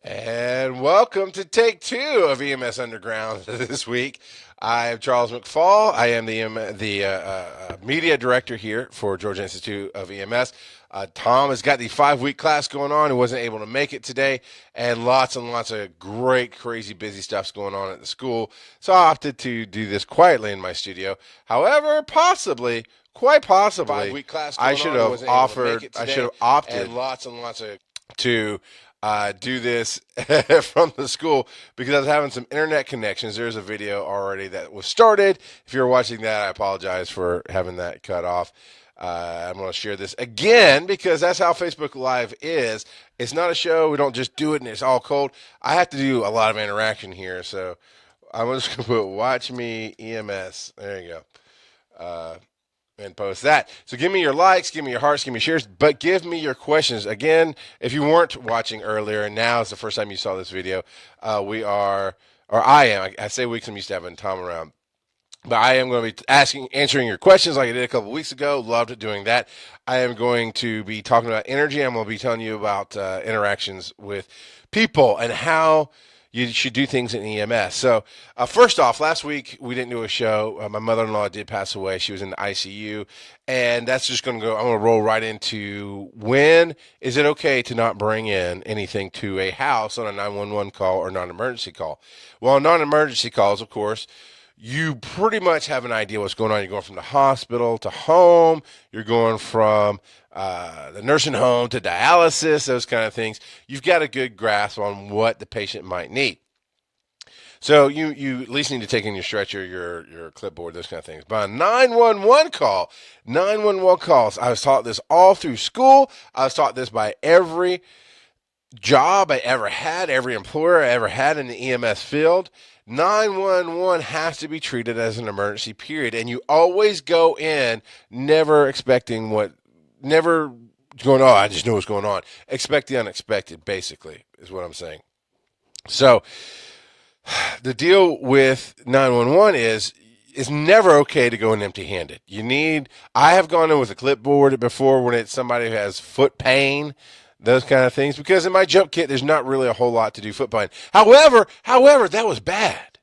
And welcome to take two of EMS Underground this week. I am Charles McFall. I am the media director here for Georgia Institute of EMS. Tom has got the 5-week class going on. He wasn't able to make it today, and lots of great, crazy, busy stuff's going on at the school. So I opted to do this quietly in my studio. However, quite possibly, 5-week class going on. I should have opted and lots of to do this from the school because I was having some internet connections. There's a video already that was started. If you're watching that, I apologize for having that cut off. I'm going to share this again because that's how Facebook Live is. It's not a show. We don't just do it and it's all cold. I have to do a lot of interaction here. So I'm just going to put watch me EMS. There you go. And post that. So give me your likes, give me your hearts, give me your shares, but give me your questions. Again, if you weren't watching earlier and now is the first time you saw this video, I am. I say weeks, I'm used to having Tom around. But I am going to be answering your questions like I did a couple of weeks ago. Loved doing that. I am going to be talking about energy. I'm going to be telling you about interactions with people and how you should do things in EMS. So first off, last week we didn't do a show. My mother-in-law did pass away. She was in the ICU, and that's just going to go. I'm going to roll right into when is it okay to not bring in anything to a house on a 911 call or non-emergency call? Well, non-emergency calls, of course, you pretty much have an idea what's going on. You're going from the hospital to home. You're going from the nursing home to dialysis, those kind of things. You've got a good grasp on what the patient might need. So you at least need to take in your stretcher, your clipboard, those kind of things. But a 911 call, 911 calls, I was taught this all through school. I was taught this by every job I ever had, every employer I ever had in the EMS field. 911 has to be treated as an emergency, period. And you always go in never expecting never going, oh, I just know what's going on. Expect the unexpected, basically, is what I'm saying. So the deal with 911 is it's never okay to go in empty-handed. I have gone in with a clipboard before when it's somebody who has foot pain, those kind of things, because in my jump kit, there's not really a whole lot to do foot pain. However, that was bad.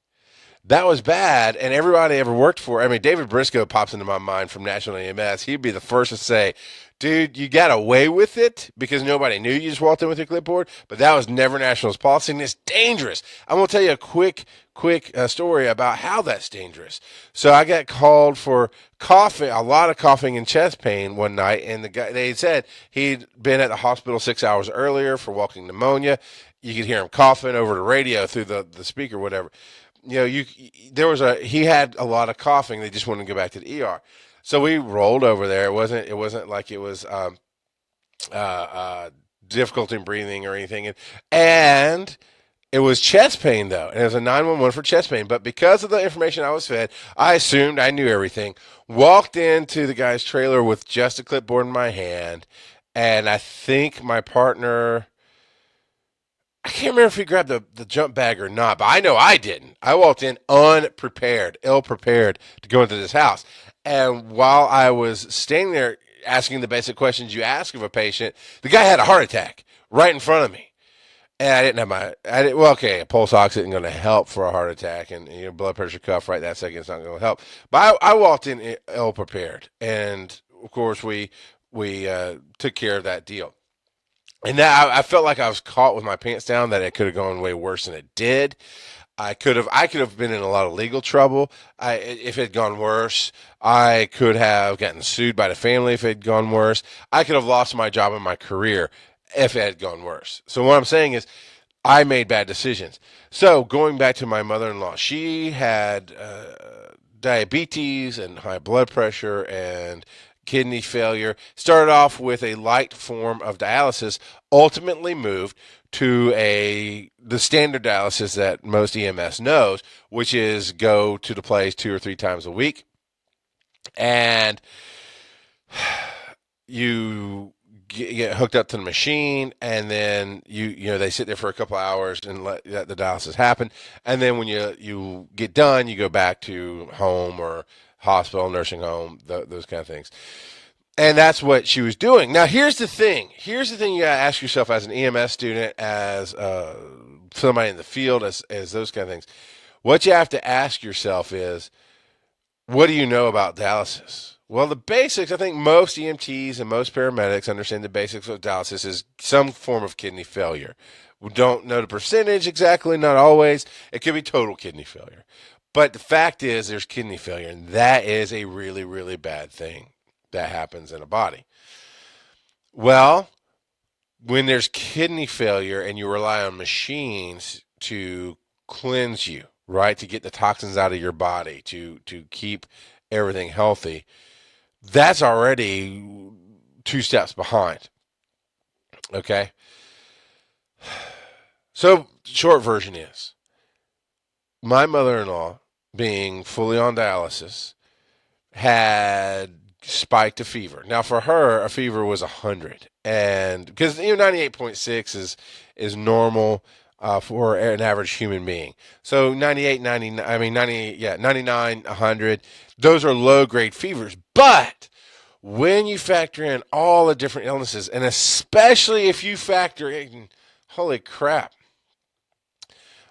That was bad, and everybody I ever worked for, I mean, David Briscoe pops into my mind from National EMS. He'd be the first to say, dude, you got away with it because nobody knew you just walked in with your clipboard, but that was never National's policy, and it's dangerous. I'm going to tell you a quick story about how that's dangerous. So I got called for coughing, a lot of coughing and chest pain one night, and they said he'd been at the hospital 6 hours earlier for walking pneumonia. You could hear him coughing over the radio through the speaker, whatever. He had a lot of coughing. They just wanted to go back to the ER. So we rolled over there. It wasn't like it was difficulty in breathing or anything. And it was chest pain, though. And it was a 911 for chest pain. But because of the information I was fed, I assumed I knew everything. Walked into the guy's trailer with just a clipboard in my hand. And I think my partner, I can't remember if he grabbed the jump bag or not, but I know I didn't. I walked in unprepared, ill prepared to go into this house. And while I was standing there asking the basic questions you ask of a patient, the guy had a heart attack right in front of me. And I didn't have a pulse ox isn't going to help for a heart attack, and your blood pressure cuff right that second is not going to help. But I walked in ill prepared, and of course we took care of that deal. And that I felt like I was caught with my pants down, that it could have gone way worse than it did. I could have been in a lot of legal trouble. If it had gone worse, I could have gotten sued by the family if it had gone worse. I could have lost my job and my career if it had gone worse. So what I'm saying is I made bad decisions. So going back to my mother-in-law, she had diabetes and high blood pressure and kidney failure. Started off with a light form of dialysis, ultimately moved to the standard dialysis that most EMS knows, which is go to the place 2 or 3 times a week, and you get hooked up to the machine, and then they sit there for a couple hours and let the dialysis happen, and then when you get done, you go back to home or hospital, nursing home, those kind of things. And that's what she was doing. Now, here's the thing. Here's the thing you got to ask yourself as an EMS student, as somebody in the field, as those kind of things. What you have to ask yourself is, what do you know about dialysis? Well, the basics, I think most EMTs and most paramedics understand the basics of dialysis is some form of kidney failure. We don't know the percentage exactly, not always. It could be total kidney failure. But the fact is there's kidney failure, and that is a really, really bad thing that happens in a body. Well, when there's kidney failure and you rely on machines to cleanse you, right, to get the toxins out of your body, to keep everything healthy, that's already 2 steps behind. Okay? So, short version is, my mother-in-law, being fully on dialysis, had spiked a fever. Now, for her, a fever was 100, and because 98.6 is normal for an average human being. So 98, 99, I mean 98, yeah, 99, 100. Those are low grade fevers, but when you factor in all the different illnesses, and especially if you factor in, holy crap,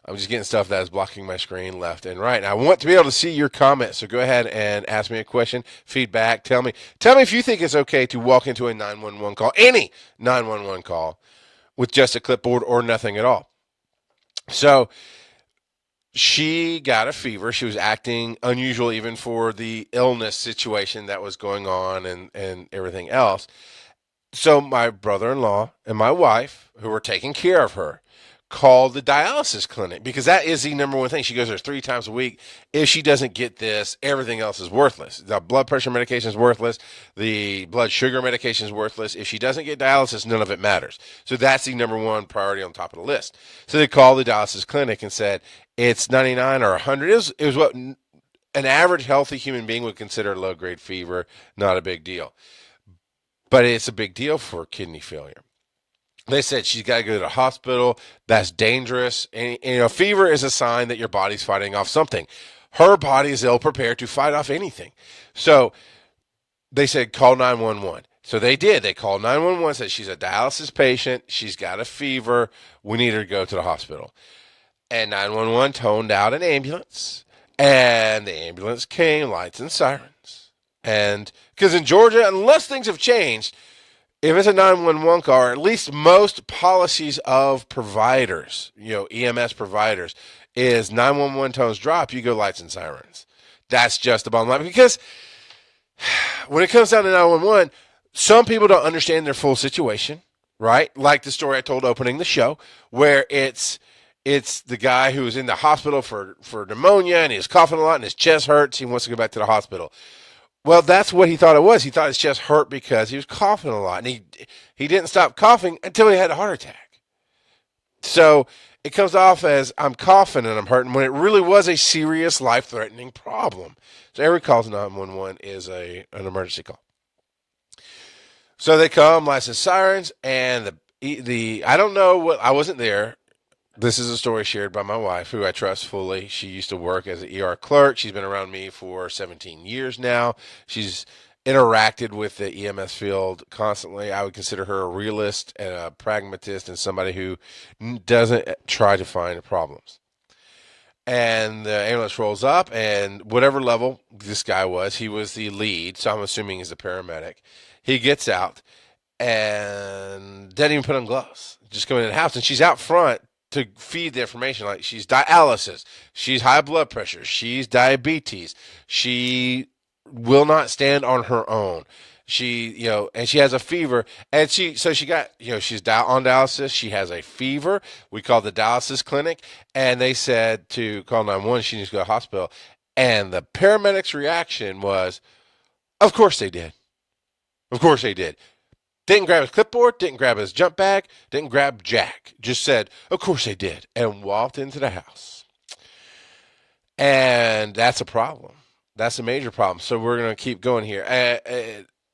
I'm just getting stuff that is blocking my screen left and right. And I want to be able to see your comments. So go ahead and ask me a question, feedback. Tell me if you think it's okay to walk into a 911 call, any 911 call, with just a clipboard or nothing at all. So she got a fever. She was acting unusual even for the illness situation that was going on and everything else. So my brother-in-law and my wife, who were taking care of her, called the dialysis clinic, because that is the number one thing. She goes there 3 times a week. If she doesn't get this, everything else is worthless. The blood pressure medication is worthless. The blood sugar medication is worthless. If she doesn't get dialysis, none of it matters. So that's the number one priority on top of the list. So they called the dialysis clinic and said, it's 99 or 100. It was what an average healthy human being would consider low-grade fever, not a big deal. But it's a big deal for kidney failure. They said she's got to go to the hospital. That's dangerous. And fever is a sign that your body's fighting off something. Her body is ill prepared to fight off anything. So they said, call 911. So they did. They called 911, said she's a dialysis patient. She's got a fever. We need her to go to the hospital. And 911 toned out an ambulance. And the ambulance came, lights and sirens. And because in Georgia, unless things have changed, if it's a 911 call, or at least most policies of providers, EMS providers, is 911 tones drop, you go lights and sirens. That's just the bottom line. Because when it comes down to 911, some people don't understand their full situation, right? Like the story I told opening the show, where it's the guy who was in the hospital for pneumonia, and he's coughing a lot, and his chest hurts. He wants to go back to the hospital. Well, that's what he thought it was. He thought his chest hurt because he was coughing a lot. And he didn't stop coughing until he had a heart attack. So it comes off as I'm coughing and I'm hurting when it really was a serious life-threatening problem. So every call to 911 is an emergency call. So they come, lights and sirens, and the I don't know what, I wasn't there. This is a story shared by my wife, who I trust fully. She used to work as an ER clerk. She's been around me for 17 years now. She's interacted with the EMS field constantly. I would consider her a realist and a pragmatist and somebody who doesn't try to find problems. And the ambulance rolls up, and whatever level this guy was, he was the lead, so I'm assuming he's a paramedic. He gets out and doesn't even put on gloves. Just going in the house, and she's out front to feed the information, like she's dialysis, she's high blood pressure, she's diabetes, she will not stand on her own. She, and she has a fever, and she got, she's on dialysis. She has a fever. We called the dialysis clinic, and they said to call 911. She needs to go to the hospital. And the paramedics' reaction was, of course they did. Of course they did. Didn't grab his clipboard, didn't grab his jump bag, didn't grab Jack. Just said, of course they did, and walked into the house. And that's a problem. That's a major problem. So we're going to keep going here.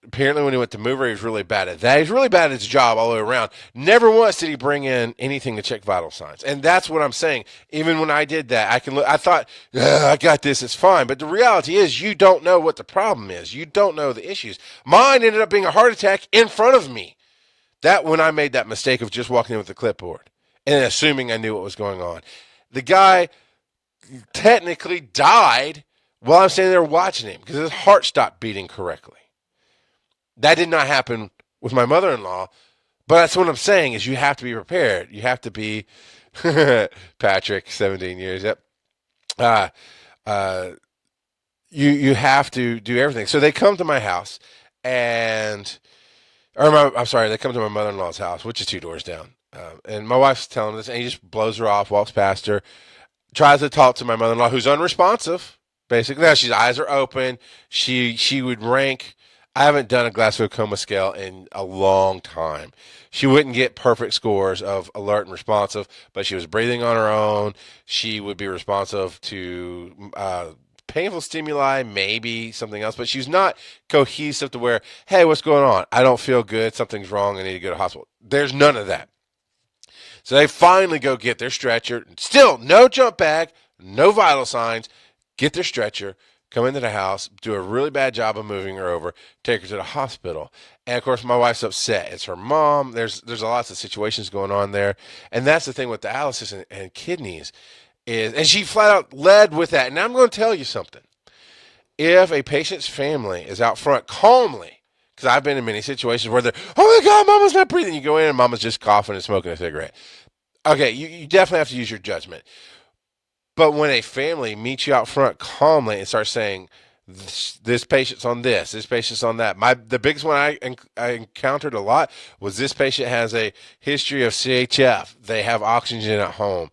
apparently when he went to move her, he was really bad at that. He's really bad at his job all the way around. Never once did he bring in anything to check vital signs. And that's what I'm saying. Even when I did that, I thought, I got this, it's fine. But the reality is you don't know what the problem is. You don't know the issues. Mine ended up being a heart attack in front of me. That when I made that mistake of just walking in with the clipboard and assuming I knew what was going on. The guy technically died while I'm standing there watching him because his heart stopped beating correctly. That did not happen with my mother-in-law, but that's what I'm saying is you have to be prepared. You have to be Patrick, 17 years. Yep. Uh, uh, you have to do everything. So they come to my house and I'm sorry, they come to my mother-in-law's house, which is 2 doors down. And my wife's telling this, and he just blows her off, walks past her, tries to talk to my mother-in-law, who's unresponsive. Basically, now she's eyes are open. She would rank. I haven't done a Glasgow coma scale in a long time. She wouldn't get perfect scores of alert and responsive, but she was breathing on her own. She would be responsive to painful stimuli, maybe something else, but she's not cohesive to where, hey, what's going on? I don't feel good. Something's wrong. I need to go to the hospital. There's none of that. So they finally go get their stretcher. Still, no jump bag, no vital signs. Get their stretcher, come into the house, do a really bad job of moving her over, take her to the hospital. And of course, my wife's upset. It's her mom. There's lots of situations going on there. And that's the thing with dialysis and kidneys is, and she flat out led with that. And I'm going to tell you something. If a patient's family is out front calmly, because I've been in many situations where they're, oh my God, mama's not breathing. You go in and mama's just coughing and smoking a cigarette. Okay, you definitely have to use your judgment. But when a family meets you out front calmly and starts saying, this patient's on this patient's on that. The biggest one I encountered a lot was this patient has a history of CHF. They have oxygen at home.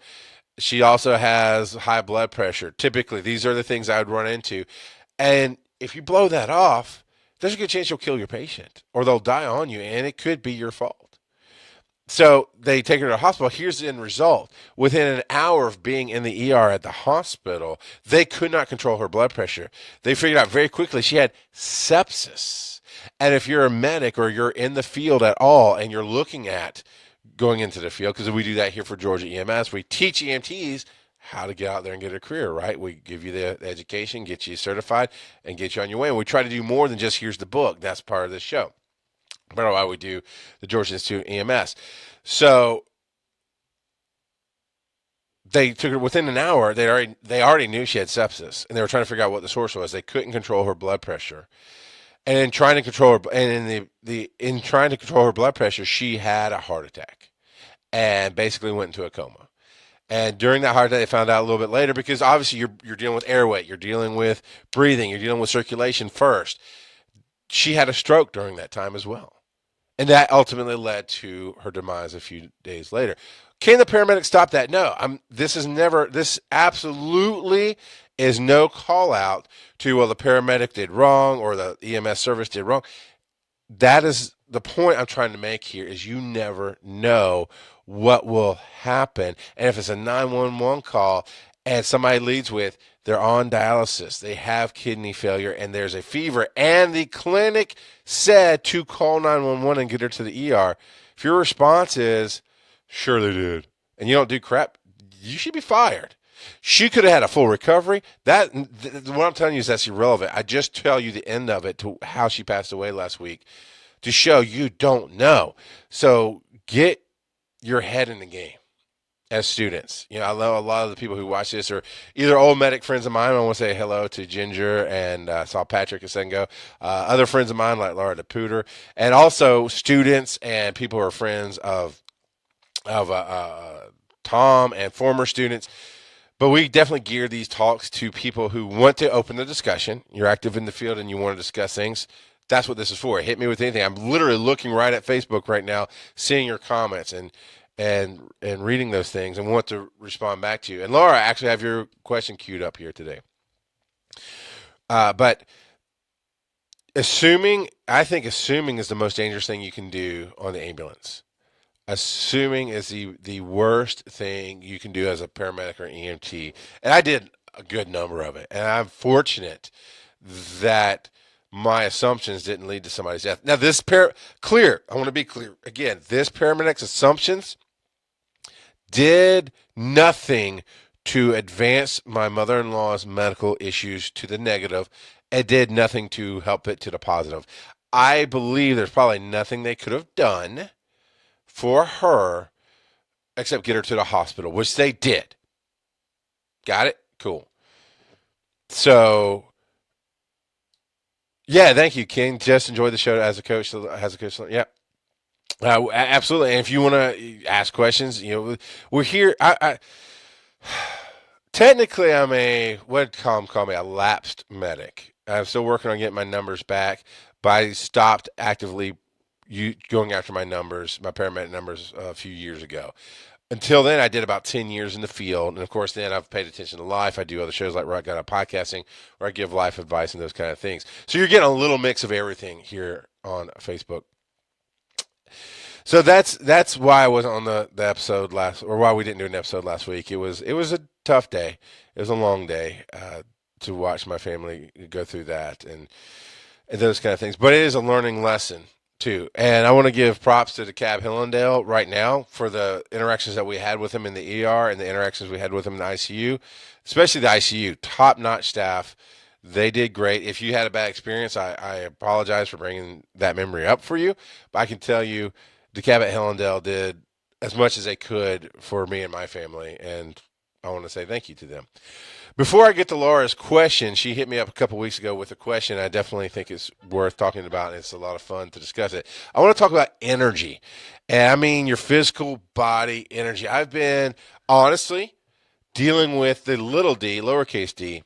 She also has high blood pressure. Typically, these are the things I would run into. And if you blow that off, there's a good chance you'll kill your patient or they'll die on you, and it could be your fault. So they take her to the hospital. Here's the end result. Within an hour of being in the ER at the hospital, they could not control her blood pressure. They figured out very quickly she had sepsis. And if you're a medic or you're in the field at all and you're looking at going into the field, because we do that here for Georgia EMS, we teach EMTs how to get out there and get a career, right? We give you the education, get you certified, and get you on your way. And we try to do more than just here's the book. That's part of this show. But why we do the Georgia Institute EMS. So they took her within an hour. They already knew she had sepsis, and they were trying to figure out what the source was. They couldn't control her blood pressure, and in trying to control her, and in trying to control her blood pressure, she had a heart attack, and basically went into a coma. And during that heart attack, they found out a little bit later because obviously you're dealing with airway, you're dealing with breathing, you're dealing with circulation first. She had a stroke during that time as well. And that ultimately led to her demise a few days later. Can the paramedic stop that? No. This absolutely is no call out to, well, the paramedic did wrong or the EMS service did wrong. That is the point I'm trying to make here is you never know what will happen. And if it's a 911 call and somebody leads with, they're on dialysis, they have kidney failure, and there's a fever, and the clinic said to call 911 and get her to the ER. If your response is, sure they did, and you don't do crap, you should be fired. She could have had a full recovery. What I'm telling you is that's irrelevant. I just tell you the end of it to how she passed away last week to show you don't know. So get your head in the game. As students, I know a lot of the people who watch this are either old medic friends of mine. I want to say hello to Ginger and saw Patrick a second ago. Other friends of mine like Laura DePuter, and also students and people who are friends of Tom and former students. But we definitely gear these talks to people who want to open the discussion. You're active in the field and you want to discuss things. That's what this is for. Hit me with anything. I'm literally looking right at Facebook right now, seeing your comments and reading those things and want to respond back to you. And Laura, I actually have your question queued up here today. But I think assuming is the most dangerous thing you can do on the ambulance. Assuming is the worst thing you can do as a paramedic or EMT. And I did a good number of it. And I'm fortunate that my assumptions didn't lead to somebody's death. Now, I want to be clear again. This paramedic's assumptions did nothing to advance my mother-in-law's medical issues to the negative. It did nothing to help it to the positive. I believe there's probably nothing they could have done for her except get her to the hospital, which they did. Got it? Cool. So, yeah, thank you, King. Just enjoyed the show as a coach. Yeah. Absolutely. And if you want to ask questions, we're here. Technically, I'm what Tom call me, a lapsed medic. I'm still working on getting my numbers back, but I stopped actively going after my paramedic numbers a few years ago. Until then, I did about 10 years in the field. And of course, then I've paid attention to life. I do other shows like Rock Got Out Podcasting, where I give life advice and those kind of things. So you're getting a little mix of everything here on Facebook. So that's why I wasn't on the episode or why we didn't do an episode last week. It was a tough day. It was a long day to watch my family go through that and those kind of things. But it is a learning lesson too. And I want to give props to DeKalb Hillendale right now for the interactions that we had with him in the ER and the interactions we had with him in the ICU, especially the ICU. Top-notch staff. They did great. If you had a bad experience, I apologize for bringing that memory up for you. But I can tell you DeKalb at Hillendale did as much as they could for me and my family, and I want to say thank you to them. Before I get to Laura's question, she hit me up a couple weeks ago with a question I definitely think is worth talking about, and it's a lot of fun to discuss it. I want to talk about energy, and I mean your physical body energy. I've been, honestly, dealing with the little d, lowercase d.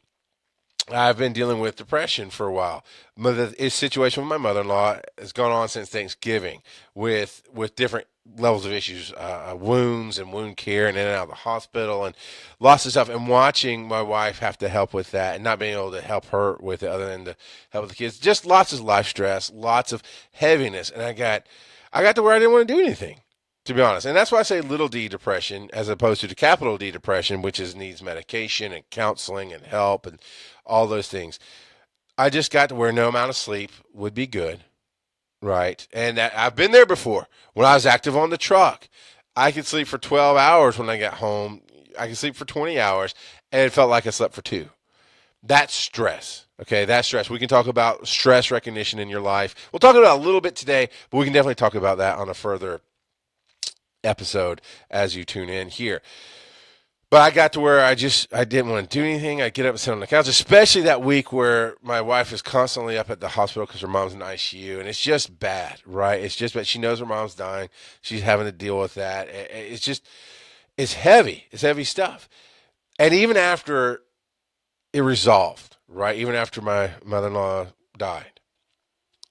I've been dealing with depression for a while. The situation with my mother-in-law has gone on since Thanksgiving with different levels of issues, wounds and wound care and in and out of the hospital and lots of stuff. And watching my wife have to help with that and not being able to help her with it other than to help with the kids. Just lots of life stress, lots of heaviness. And I got to where I didn't want to do anything, to be honest. And that's why I say little d depression as opposed to the capital D depression, which needs medication and counseling and help and all those things. I just got to where no amount of sleep would be good, right? And I've been there before. When I was active on the truck, I could sleep for 12 hours when I got home. I could sleep for 20 hours, and it felt like I slept for 2. That's stress. Okay, that's stress. We can talk about stress recognition in your life. We'll talk about it a little bit today, but we can definitely talk about that on a further episode as you tune in here. But I got to where I didn't want to do anything. I get up and sit on the couch, especially that week where my wife is constantly up at the hospital because her mom's in the ICU, and it's just bad, right? It's just bad. She knows her mom's dying. She's having to deal with that. It's heavy. It's heavy stuff. And even after it resolved, right? Even after my mother-in-law died,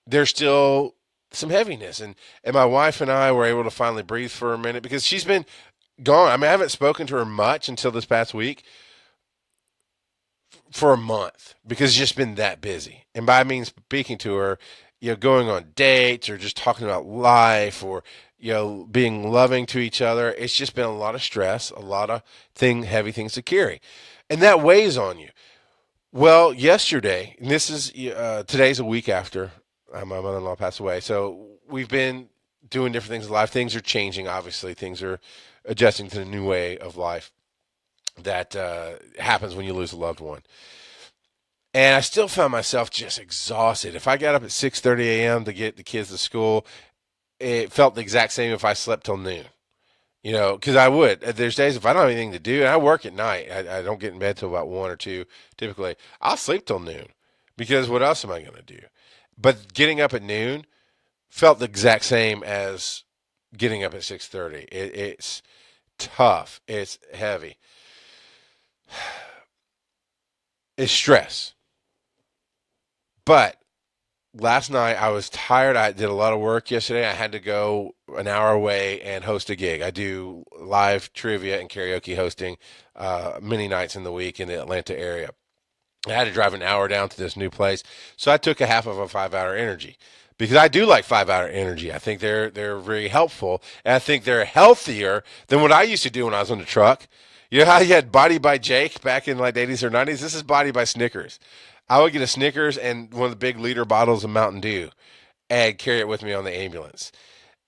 there's still some heaviness. And my wife and I were able to finally breathe for a minute because she's been gone. I mean, I haven't spoken to her much until this past week for a month because it's just been that busy. And by means speaking to her, going on dates or just talking about life or, being loving to each other. It's just been a lot of stress, a lot of heavy things to carry. And that weighs on you. Well, yesterday, and this is, today's a week after my mother-in-law passed away. So we've been doing different things in life. Things are changing, obviously. Things are adjusting to the new way of life that happens when you lose a loved one. And I still found myself just exhausted. If I got up at 6:30 a.m. to get the kids to school, it felt the exact same if I slept till noon. Because I would. There's days if I don't have anything to do, and I work at night. I don't get in bed till about 1 or 2 typically. I'll sleep till noon because what else am I going to do? But getting up at noon felt the exact same as getting up at 6:30. It's tough. It's heavy. It's stress. But last night I was tired. I did a lot of work yesterday. I had to go an hour away and host a gig. I do live trivia and karaoke hosting many nights in the week in the Atlanta area. I had to drive an hour down to this new place. So I took a half of a 5-hour energy. Because I do like 5-hour energy. I think they're very helpful. And I think they're healthier than what I used to do when I was on the truck. You know how you had Body by Jake back in like the 80s or 90s? This is Body by Snickers. I would get a Snickers and one of the big liter bottles of Mountain Dew and carry it with me on the ambulance.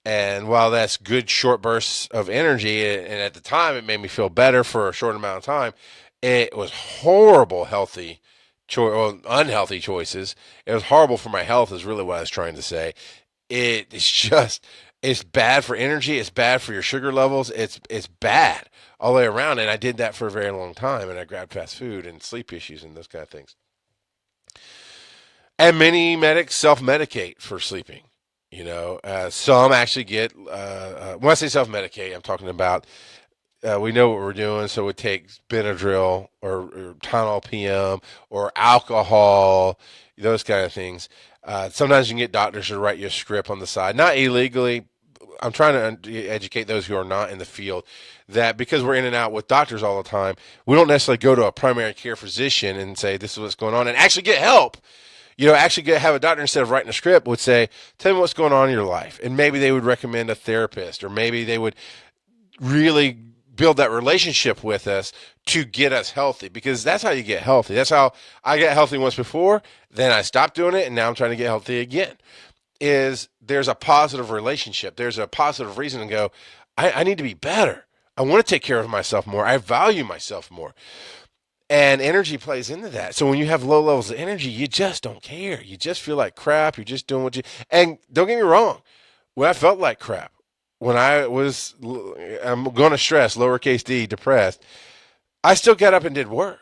And while that's good short bursts of energy, and at the time it made me feel better for a short amount of time, it was horrible unhealthy choices. It was horrible for my health is really what I was trying to say. It's bad for energy. It's bad for your sugar levels. It's bad all the way around. And I did that for a very long time. And I grabbed fast food and sleep issues and those kind of things. And many medics self-medicate for sleeping. Some actually get. When I say self-medicate, I'm talking about we know what we're doing, so we take Benadryl or Tylenol PM or alcohol, those kind of things. Sometimes you can get doctors to write you a script on the side, not illegally. I'm trying to educate those who are not in the field that because we're in and out with doctors all the time, we don't necessarily go to a primary care physician and say this is what's going on and actually get help. Have a doctor instead of writing a script would say, tell me what's going on in your life. And maybe they would recommend a therapist, or maybe they would really build that relationship with us to get us healthy, because that's how you get healthy. That's how I got healthy once before. Then I stopped doing it, and now I'm trying to get healthy again. There's a positive relationship. There's a positive reason to go, I need to be better. I want to take care of myself more. I value myself more. And energy plays into that. So when you have low levels of energy, you just don't care. You just feel like crap. You're just doing and don't get me wrong. When I felt like crap, when I'm going to stress, lowercase d, depressed, I still got up and did work.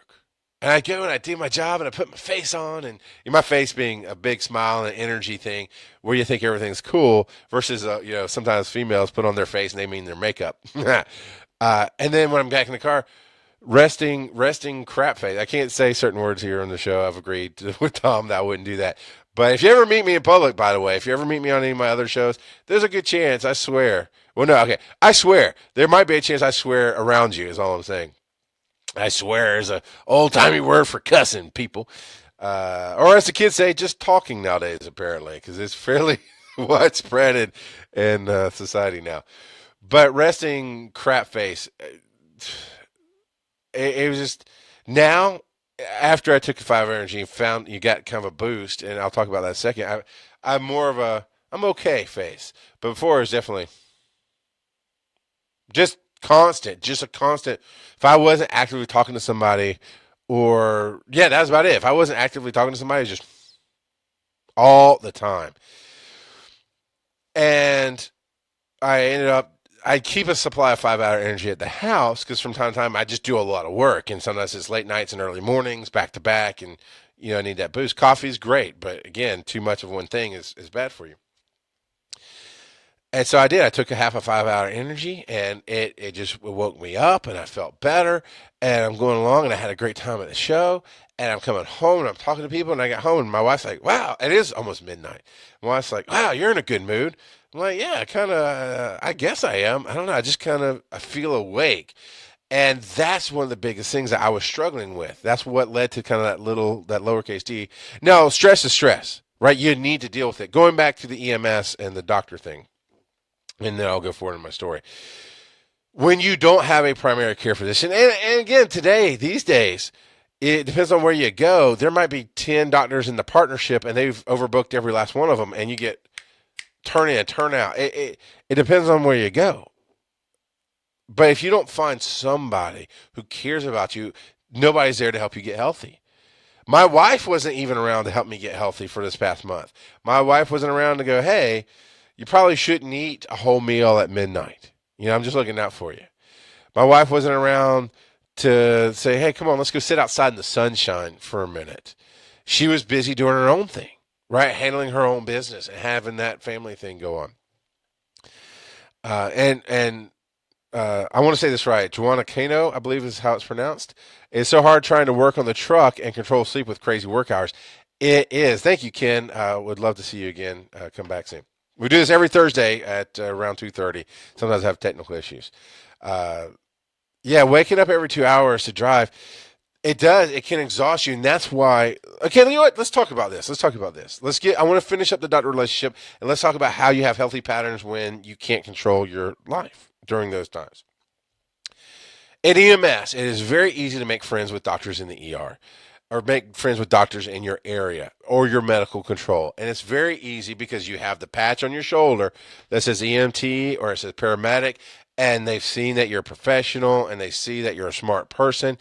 And I go and I do my job and I put my face on, and my face being a big smile and an energy thing where you think everything's cool versus, sometimes females put on their face and they mean their makeup. And then when I'm back in the car, resting crap face. I can't say certain words here on the show. I've agreed with Tom that I wouldn't do that. But if you ever meet me in public, by the way, if you ever meet me on any of my other shows, there's a good chance, I swear. Well, no, okay. I swear. There might be a chance I swear around you is all I'm saying. I swear is a old-timey word for cussing people. Or as the kids say, just talking nowadays, apparently, because it's fairly widespread in society now. But resting crap face, it was just now after I took a 5 energy and found you got kind of a boost, and I'll talk about that in a second. I'm more of I'm okay face, but before it was definitely just a constant. If I wasn't actively talking to somebody, or that was about it. If I wasn't actively talking to somebody, it was just all the time. And I keep a supply of 5-hour energy at the house because from time to time I just do a lot of work, and sometimes it's late nights and early mornings back to back, and I need that boost. Coffee's great, but again, too much of one thing is bad for you. And so I did. I took a half a 5-hour energy, and it just woke me up, and I felt better. And I'm going along, and I had a great time at the show. And I'm coming home, and I'm talking to people, and I got home, and my wife's like, "Wow, it is almost midnight." My wife's like, "Wow, you're in a good mood." I'm like, "Yeah, kind of. I guess I am. I don't know. I just I feel awake." And that's one of the biggest things that I was struggling with. That's what led to kind of that lowercase d. No, stress is stress, right? You need to deal with it. Going back to the EMS and the doctor thing. And then I'll go forward in my story. When you don't have a primary care physician, and again, these days, it depends on where you go. There might be 10 doctors in the partnership, and they've overbooked every last one of them, and you get turn in, turn out. It depends on where you go. But if you don't find somebody who cares about you, nobody's there to help you get healthy. My wife wasn't even around to help me get healthy for this past month. My wife wasn't around to go, hey, you probably shouldn't eat a whole meal at midnight. I'm just looking out for you. My wife wasn't around to say, hey, come on, let's go sit outside in the sunshine for a minute. She was busy doing her own thing, right? Handling her own business and having that family thing go on. I want to say this right. Joanna Cano, I believe is how it's pronounced. It's so hard trying to work on the truck and control sleep with crazy work hours. It is. Thank you, Ken. Would love to see you again. Come back soon. We do this every Thursday at around 2:30. Sometimes I have technical issues. Waking up every 2 hours to drive, it can exhaust you, and that's why. Okay, you know what? Let's talk about this. I want to finish up the doctor relationship, and let's talk about how you have healthy patterns when you can't control your life during those times. At EMS, it is very easy to make friends with doctors in the ER. or make friends with doctors in your area or your medical control. And it's very easy because you have the patch on your shoulder that says EMT or it says paramedic, and they've seen that you're a professional and they see that you're a smart person.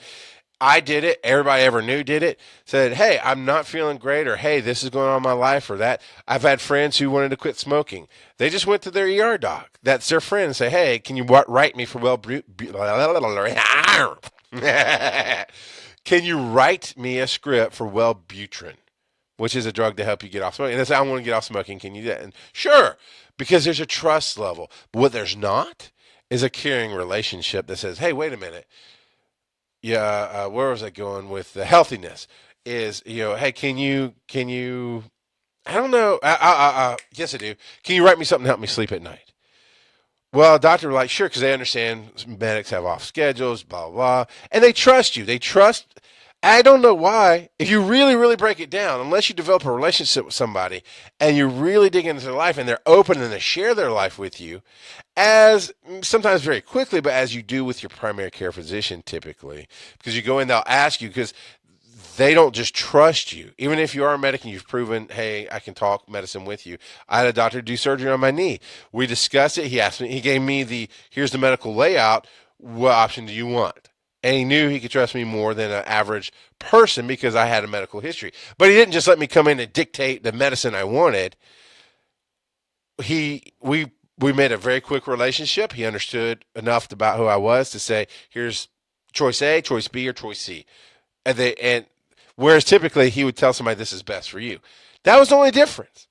I did it. Everybody I ever knew did it. Said, hey, I'm not feeling great, or hey, this is going on in my life, or that. I've had friends who wanted to quit smoking. They just went to their ER doc. That's their friend and say, hey, can you write me for can you write me a script for Wellbutrin, which is a drug to help you get off smoking? And they say, I want to get off smoking. Can you do that? And sure, because there's a trust level. But what there's not is a caring relationship that says, hey, wait a minute. Yeah, where was I going with the healthiness? Is, hey, can you? I don't know. Yes, I do. Can you write me something to help me sleep at night? Well, doctor was like, sure, because they understand medics have off schedules, blah, blah, blah. And they trust you. They trust. I don't know why. If you really, really break it down, unless you develop a relationship with somebody and you really dig into their life and they're open and they share their life with you, as sometimes very quickly, but as you do with your primary care physician typically, because you go in, they'll ask you, because they don't just trust you. Even if you are a medic and you've proven, hey, I can talk medicine with you. I had a doctor do surgery on my knee. We discussed it. He asked me, he gave me here's the medical layout. What option do you want? And he knew he could trust me more than an average person because I had a medical history. But he didn't just let me come in and dictate the medicine I wanted. We made a very quick relationship. He understood enough about who I was to say, here's choice A, choice B, or choice C. And whereas typically he would tell somebody this is best for you. That was the only difference.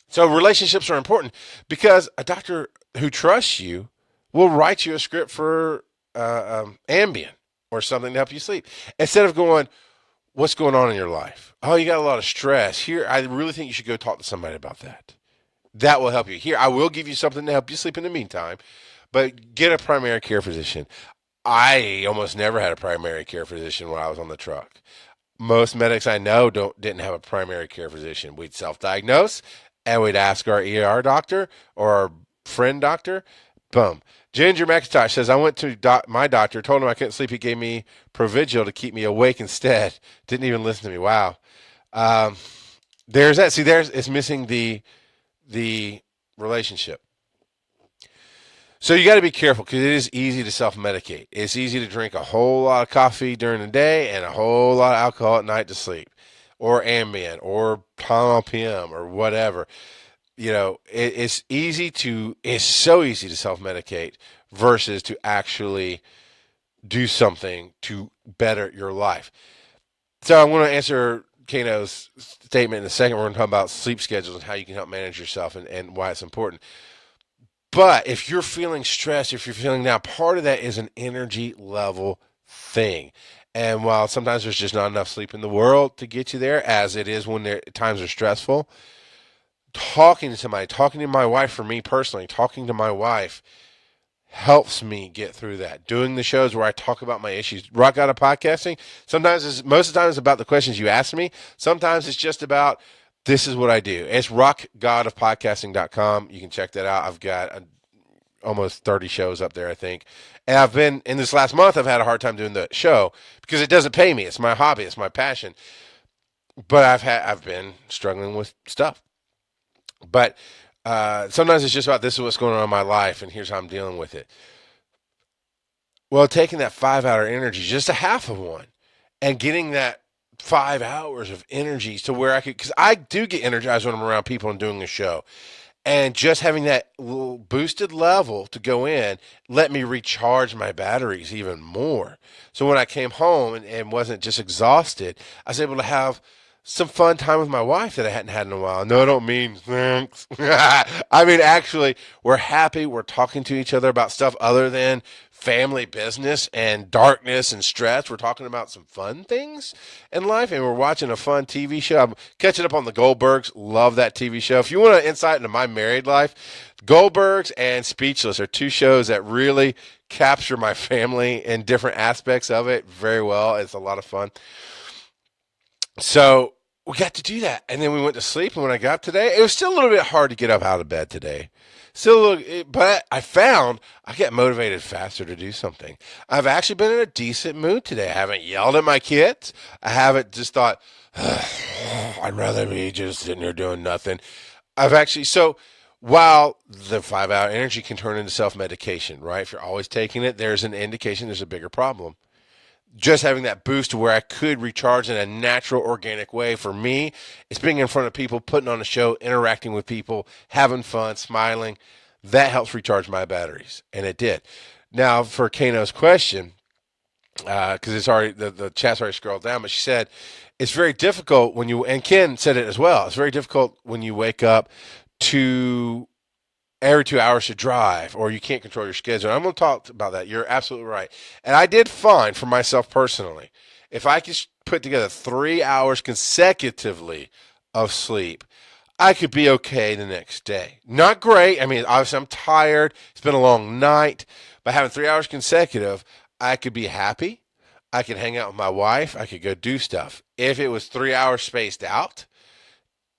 So relationships are important because a doctor who trusts you will write you a script for Ambien or something to help you sleep. Instead of going, what's going on in your life? Oh, you got a lot of stress. Here, I really think you should go talk to somebody about that. That will help you. Here, I will give you something to help you sleep in the meantime, but get a primary care physician. I almost never had a primary care physician when I was on the truck. Most medics I know didn't have a primary care physician. We'd self-diagnose, and we'd ask our ER doctor or our friend doctor. Boom. Ginger McIntosh says, I went to my doctor, told him I couldn't sleep. He gave me Provigil to keep me awake instead. Didn't even listen to me. Wow. There's that. See, it's missing the relationship. So you got to be careful because it is easy to self-medicate. It's easy to drink a whole lot of coffee during the day and a whole lot of alcohol at night to sleep, or Ambien, or Tylenol PM, or whatever. It's so easy to self-medicate versus to actually do something to better your life. So I'm going to answer Kano's statement in a second. We're going to talk about sleep schedules and how you can help manage yourself and why it's important. But if you're feeling stressed, if you're feeling down, part of that is an energy level thing. And while sometimes there's just not enough sleep in the world to get you there, as it is when times are stressful, talking to somebody, talking to my wife, for me personally, talking to my wife helps me get through that. Doing the shows where I talk about my issues. Rock Out of Podcasting, most of the time it's about the questions you ask me. Sometimes it's just about, this is what I do. It's rockgodofpodcasting.com. You can check that out. I've got almost 30 shows up there, I think. And I've been, in this last month, I've had a hard time doing the show because it doesn't pay me. It's my hobby. It's my passion. But I've been struggling with stuff. But sometimes it's just about, this is what's going on in my life, and here's how I'm dealing with it. Well, taking that 5-hour energy, just a half of one, and getting that 5 hours of energy to where because I do get energized when I'm around people and doing a show. And just having that little boosted level to go in let me recharge my batteries even more. So when I came home and wasn't just exhausted, I was able to have some fun time with my wife that I hadn't had in a while. No, I don't mean thanks. I mean, actually, we're happy. We're talking to each other about stuff other than family business and darkness and stress. We're talking about some fun things in life, and we're watching a fun TV show. I'm catching up on the Goldbergs. Love that TV show. If you want an insight into my married life, Goldbergs and Speechless are two shows that really capture my family and different aspects of it very well. It's a lot of fun. So we got to do that. And then we went to sleep. And when I got up today, it was still a little bit hard to get up out of bed today. Still a little, but I found I get motivated faster to do something. I've actually been in a decent mood today. I haven't yelled at my kids. I haven't just thought, I'd rather be just sitting here doing nothing. I've actually, so while the 5 hour energy can turn into self medication, right? If you're always taking it, there's an indication there's a bigger problem. Just having that boost to where I could recharge in a natural, organic way for me, it's being in front of people, putting on a show, interacting with people, having fun, smiling. That helps recharge my batteries, and it did. Now, for Kano's question, because it's already the chat's already scrolled down, but she said it's very difficult when you, and Ken said it as well. It's very difficult when you wake up to every 2 hours to drive, or you can't control your schedule. And I'm going to talk about that. You're absolutely right. And I did find for myself personally, if I could put together 3 hours consecutively of sleep, I could be okay the next day. Not great. I mean, obviously I'm tired. It's been a long night, but having 3 hours consecutive, I could be happy. I could hang out with my wife. I could go do stuff. If it was 3 hours spaced out,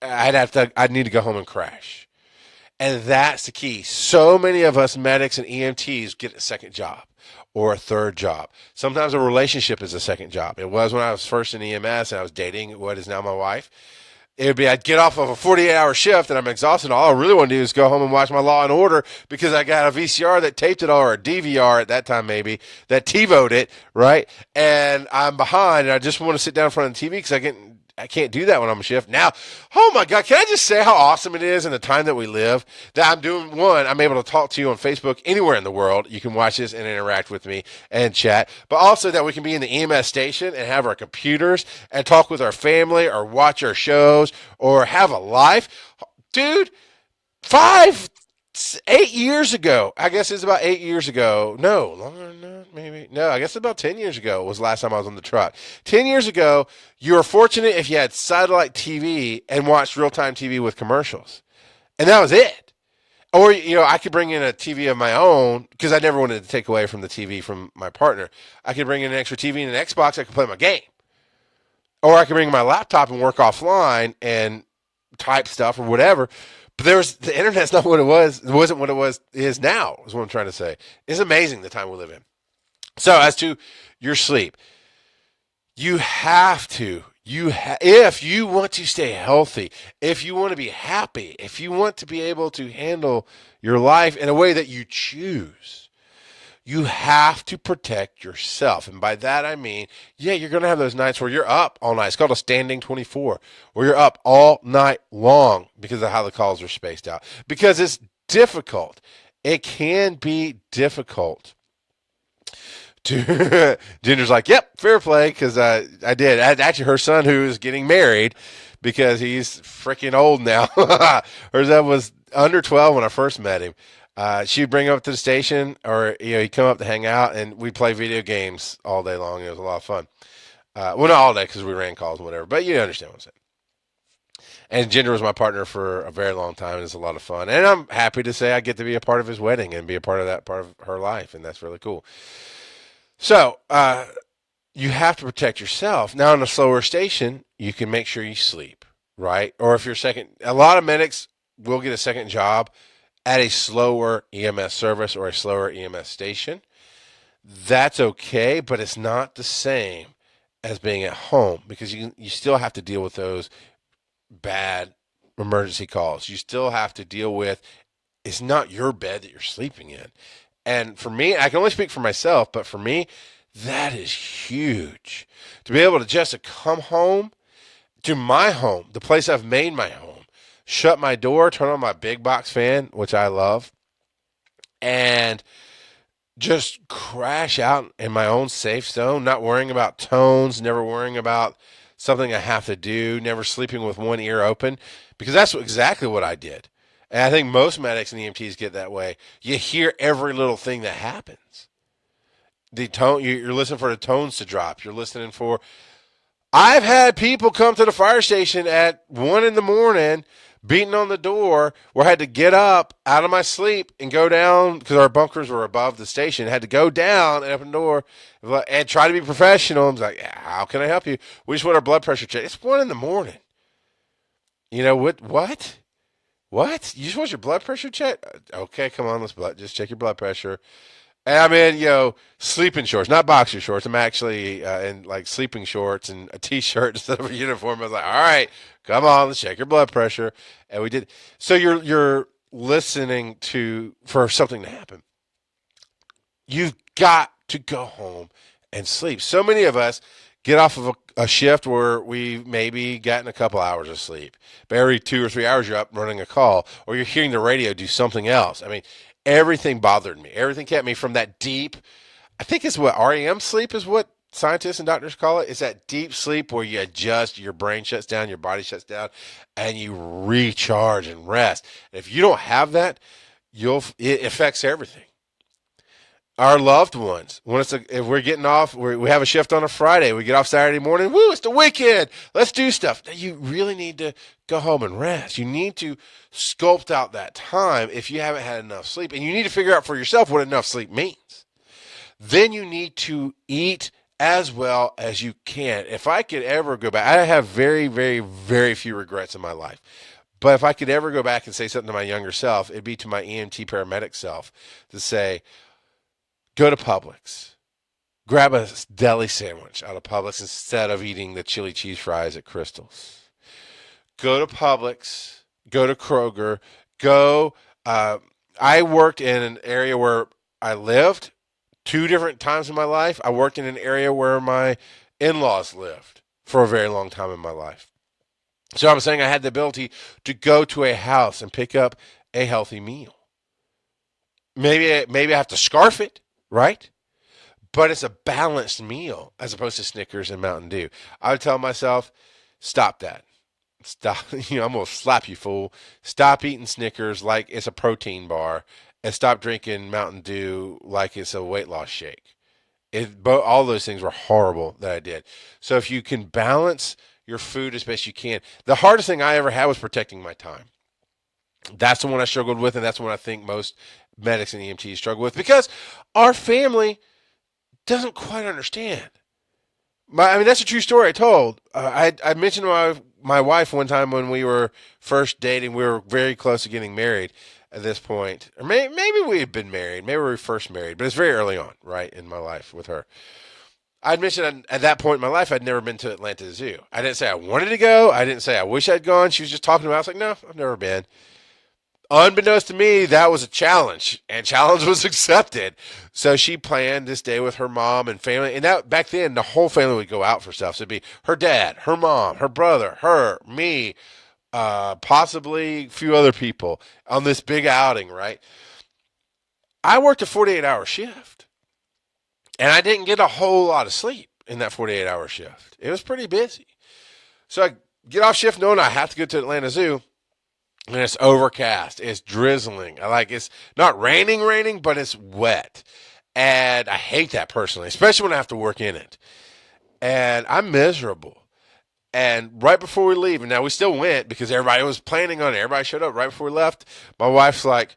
I'd need to go home and crash. And that's the key. So many of us medics and EMTs get a second job or a third job. Sometimes a relationship is a second job. It was when I was first in EMS and I was dating what is now my wife. It would be I'd get off of a 48-hour shift and I'm exhausted. All I really want to do is go home and watch my Law and Order because I got a VCR that taped it all, or a DVR at that time maybe, that TiVo'd it, right? And I'm behind and I just want to sit down in front of the TV because I can't do that when I'm on shift. Now, oh my God, can I just say how awesome it is in the time that we live that I'm doing one, I'm able to talk to you on Facebook anywhere in the world. You can watch this and interact with me and chat, but also that we can be in the EMS station and have our computers and talk with our family or watch our shows or have a life. Dude, 8 years ago, I guess it's about 8 years ago. No, longer than that, maybe. No, I guess about 10 years ago was the last time I was on the truck. 10 years ago, you were fortunate if you had satellite TV and watched real-time TV with commercials. And that was it. Or, I could bring in a TV of my own because I never wanted to take away from the TV from my partner. I could bring in an extra TV and an Xbox. I could play my game. Or I could bring my laptop and work offline and type stuff or whatever. But the internet's not what it was. It wasn't what is now, is what I'm trying to say. It's amazing the time we live in. So as to your sleep, you have to, if you want to stay healthy, if you want to be happy, if you want to be able to handle your life in a way that you choose, you have to protect yourself. And by that I mean, you're going to have those nights where you're up all night. It's called a standing 24, where you're up all night long because of how the calls are spaced out. Because it's difficult. It can be difficult. Ginger's like, yep, fair play, because I did. Actually, her son, who is getting married, because he's freaking old now. Her son was under 12 when I first met him. She'd bring him up to the station, or he'd come up to hang out, and we'd play video games all day long. It was a lot of fun. Well, not all day because we ran calls and whatever, but you understand what I'm saying. And Ginger was my partner for a very long time, and it's a lot of fun. And I'm happy to say I get to be a part of his wedding and be a part of that part of her life, and that's really cool. So you have to protect yourself. Now, in a slower station, you can make sure you sleep, right? Or if you're a lot of medics will get a second job at a slower EMS service or a slower EMS station. That's okay, but it's not the same as being at home because you still have to deal with those bad emergency calls. You still have to deal with, it's not your bed that you're sleeping in. And for me, I can only speak for myself, but for me, that is huge. To be able to just come home to my home, the place I've made my home, shut my door, turn on my big box fan, which I love, and just crash out in my own safe zone, not worrying about tones, never worrying about something I have to do, never sleeping with one ear open, because that's exactly what I did. And I think most medics and EMTs get that way. You hear every little thing that happens. The tone, you're listening for the tones to drop. You're listening for, I've had people come to the fire station at 1 a.m, beating on the door, where I had to get up out of my sleep and go down because our bunkers were above the station. I had to go down and open the door and try to be professional. I was like, how can I help you? We just want our blood pressure checked. It's 1 a.m. You know what? What? What? You just want your blood pressure checked? Okay, come on, just check your blood pressure. And I'm in, sleeping shorts, not boxer shorts. I'm actually in like sleeping shorts and a t-shirt instead of a uniform. I was like, all right, come on, let's check your blood pressure. And we did. So you're listening to for something to happen. You've got to go home and sleep. So many of us get off of a shift where we maybe gotten a couple hours of sleep. But every 2 or 3 hours, you're up running a call or you're hearing the radio do something else. I mean, everything bothered me. Everything kept me from that deep, I think it's what REM sleep is what scientists and doctors call it. It's that deep sleep where you adjust, your brain shuts down, your body shuts down, and you recharge and rest. And if you don't have that, it affects everything. Our loved ones. If we're getting off, we have a shift on a Friday. We get off Saturday morning. Woo! It's the weekend. Let's do stuff. You really need to go home and rest. You need to sculpt out that time if you haven't had enough sleep, and you need to figure out for yourself what enough sleep means. Then you need to eat as well as you can. If I could ever go back, I have very, very, very few regrets in my life. But if I could ever go back and say something to my younger self, it'd be to my EMT paramedic self to say, go to Publix. Grab a deli sandwich out of Publix instead of eating the chili cheese fries at Crystal's. Go to Publix. Go to Kroger. Go. I worked in an area where I lived 2 different times in my life. I worked in an area where my in-laws lived for a very long time in my life. So I'm saying I had the ability to go to a house and pick up a healthy meal. Maybe I have to scarf it, right? But it's a balanced meal as opposed to Snickers and Mountain Dew. I would tell myself, stop that. Stop. I'm going to slap you, fool. Stop eating Snickers like it's a protein bar and stop drinking Mountain Dew like it's a weight loss shake. All those things were horrible that I did. So if you can balance your food as best you can, the hardest thing I ever had was protecting my time. That's the one I struggled with, and that's the one I think most medics and EMTs struggle with because our family doesn't quite understand. That's a true story I told. I mentioned my wife one time when we were first dating. We were very close to getting married at this point. Or maybe we had been married. Maybe we were first married, but it's very early on, right, in my life with her. I'd mentioned at that point in my life I'd never been to Atlanta Zoo. I didn't say I wanted to go. I didn't say I wish I'd gone. She was just talking about it. I was like, no, I've never been. Unbeknownst to me, that was a challenge, and challenge was accepted. So she planned this day with her mom and family, and that back then the whole family would go out for stuff. So it'd be her dad, her mom, her brother, her, me, possibly a few other people on this big outing. Right? I worked a 48-hour shift, and I didn't get a whole lot of sleep in that 48-hour shift. It was pretty busy. So I get off shift knowing I have to go to Atlanta Zoo. And it's overcast. It's drizzling. It's not raining, but it's wet. And I hate that personally, especially when I have to work in it. And I'm miserable. And right before we leave, and now we still went because everybody was planning on it. Everybody showed up right before we left. My wife's like,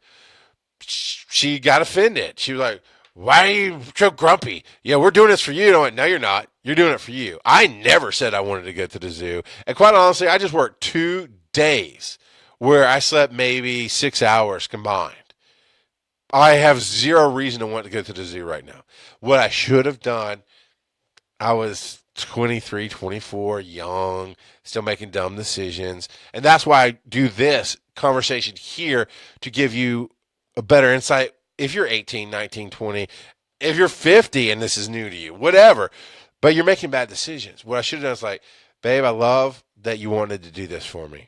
she got offended. She was like, why are you so grumpy? Yeah, we're doing this for you. And I went, no, you're not. You're doing it for you. I never said I wanted to go to the zoo. And quite honestly, I just worked 2 days where I slept maybe 6 hours combined. I have zero reason to want to go to the zoo right now. What I should have done, I was 23, 24, young, still making dumb decisions. And that's why I do this conversation here to give you a better insight. If you're 18, 19, 20, if you're 50 and this is new to you, whatever, but you're making bad decisions. What I should have done is like, babe, I love that you wanted to do this for me.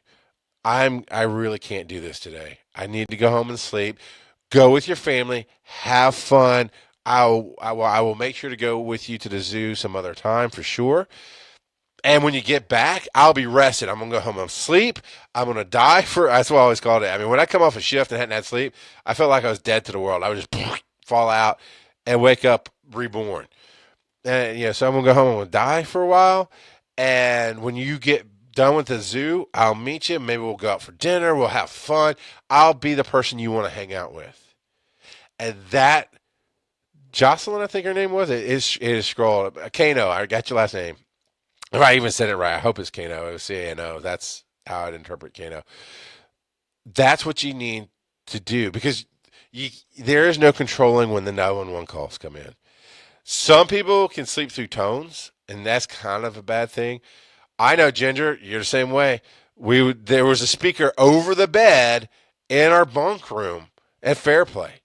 I really can't do this today. I need to go home and sleep. Go with your family. Have fun. I will make sure to go with you to the zoo some other time for sure. And when you get back, I'll be rested. I'm going to go home and sleep. I'm going to die that's what I always called it. When I come off a shift and hadn't had sleep, I felt like I was dead to the world. I would just fall out and wake up reborn. And so I'm going to go home and I'm going to die for a while. And when you get done with the zoo, I'll meet you. Maybe we'll go out for dinner. We'll have fun. I'll be the person you want to hang out with. And that, Jocelyn, I think her name was, it is scrolled. Kano, I got your last name. If I even said it right, I hope it's Kano. It was Cano. That's how I'd interpret Kano. That's what you need to do because there is no controlling when the 911 calls come in. Some people can sleep through tones, and that's kind of a bad thing. I know, Ginger, you're the same way. There was a speaker over the bed in our bunk room at Fairplay.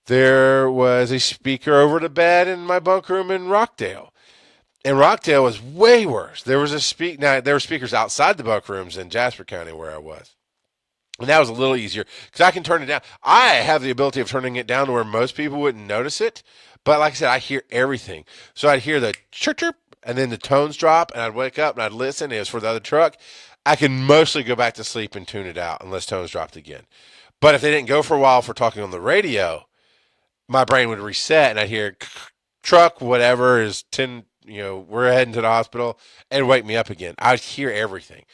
There was a speaker over the bed in my bunk room in Rockdale. And Rockdale was way worse. There was now there were speakers outside the bunk rooms in Jasper County where I was. And that was a little easier because I can turn it down. I have the ability of turning it down to where most people wouldn't notice it. But like I said, I hear everything. So I'd hear the chirp, chirp, and then the tones drop, and I'd wake up and I'd listen. It was for the other truck. I can mostly go back to sleep and tune it out unless tones dropped again. But if they didn't go for a while for talking on the radio, my brain would reset and I'd hear truck, whatever is 10, we're heading to the hospital, and wake me up again. I'd hear everything.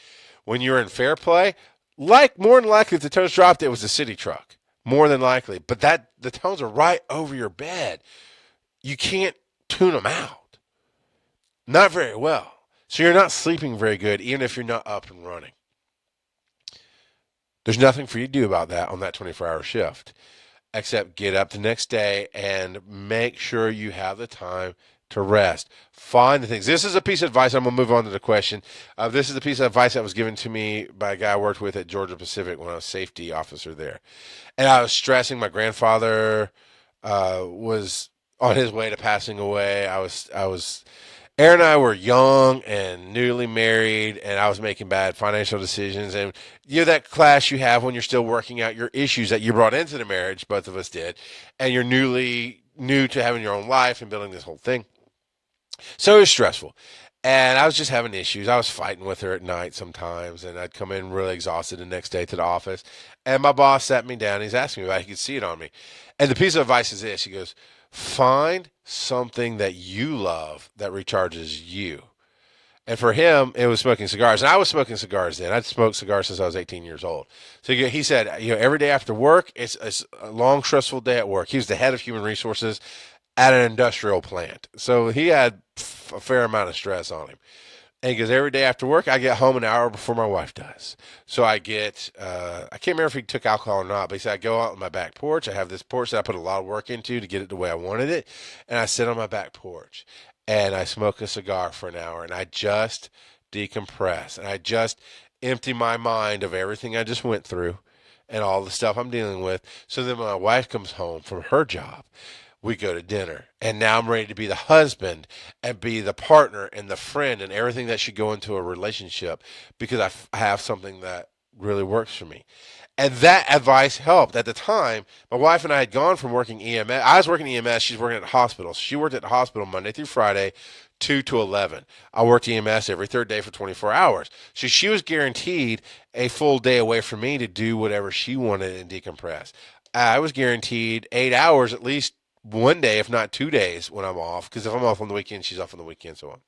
When you're in fair play, more than likely, if the tones dropped, it was a city truck. More than likely. But the tones are right over your bed. You can't tune them out. Not very well. So you're not sleeping very good, even if you're not up and running. There's nothing for you to do about that on that 24-hour shift, except get up the next day and make sure you have the time to rest. Find the things. This is a piece of advice. I'm going to move on to the question. This is a piece of advice that was given to me by a guy I worked with at Georgia Pacific when I was safety officer there. And I was stressing. My grandfather was on his way to passing away. Aaron and I were young and newly married, and I was making bad financial decisions. And that clash you have when you're still working out your issues that you brought into the marriage, both of us did, and you're new to having your own life and building this whole thing. So it was stressful. And I was just having issues. I was fighting with her at night sometimes, and I'd come in really exhausted the next day to the office. And my boss sat me down. He's asking me about it. He could see it on me. And the piece of advice is this. He goes, find something that you love that recharges you. And for him, it was smoking cigars. And I was smoking cigars then. I'd smoked cigars since I was 18 years old. So he said, every day after work, it's a long, stressful day at work. He was the head of human resources at an industrial plant. So he had a fair amount of stress on him. And he goes, every day after work, I get home an hour before my wife does. So I can't remember if he took alcohol or not, but he said, I go out on my back porch. I have this porch that I put a lot of work into to get it the way I wanted it. And I sit on my back porch and I smoke a cigar for an hour and I just decompress. And I just empty my mind of everything I just went through and all the stuff I'm dealing with. So then when my wife comes home from her job, we go to dinner. And now I'm ready to be the husband and be the partner and the friend and everything that should go into a relationship because I have something that really works for me. And that advice helped. At the time, my wife and I had gone from working EMS. I was working EMS. She's working at the hospital. She worked at the hospital Monday through Friday, 2 to 11. I worked EMS every third day for 24 hours. So she was guaranteed a full day away from me to do whatever she wanted and decompress. I was guaranteed 8 hours at least one day, if not 2 days, when I'm off. Because if I'm off on the weekend, she's off on the weekend, so on.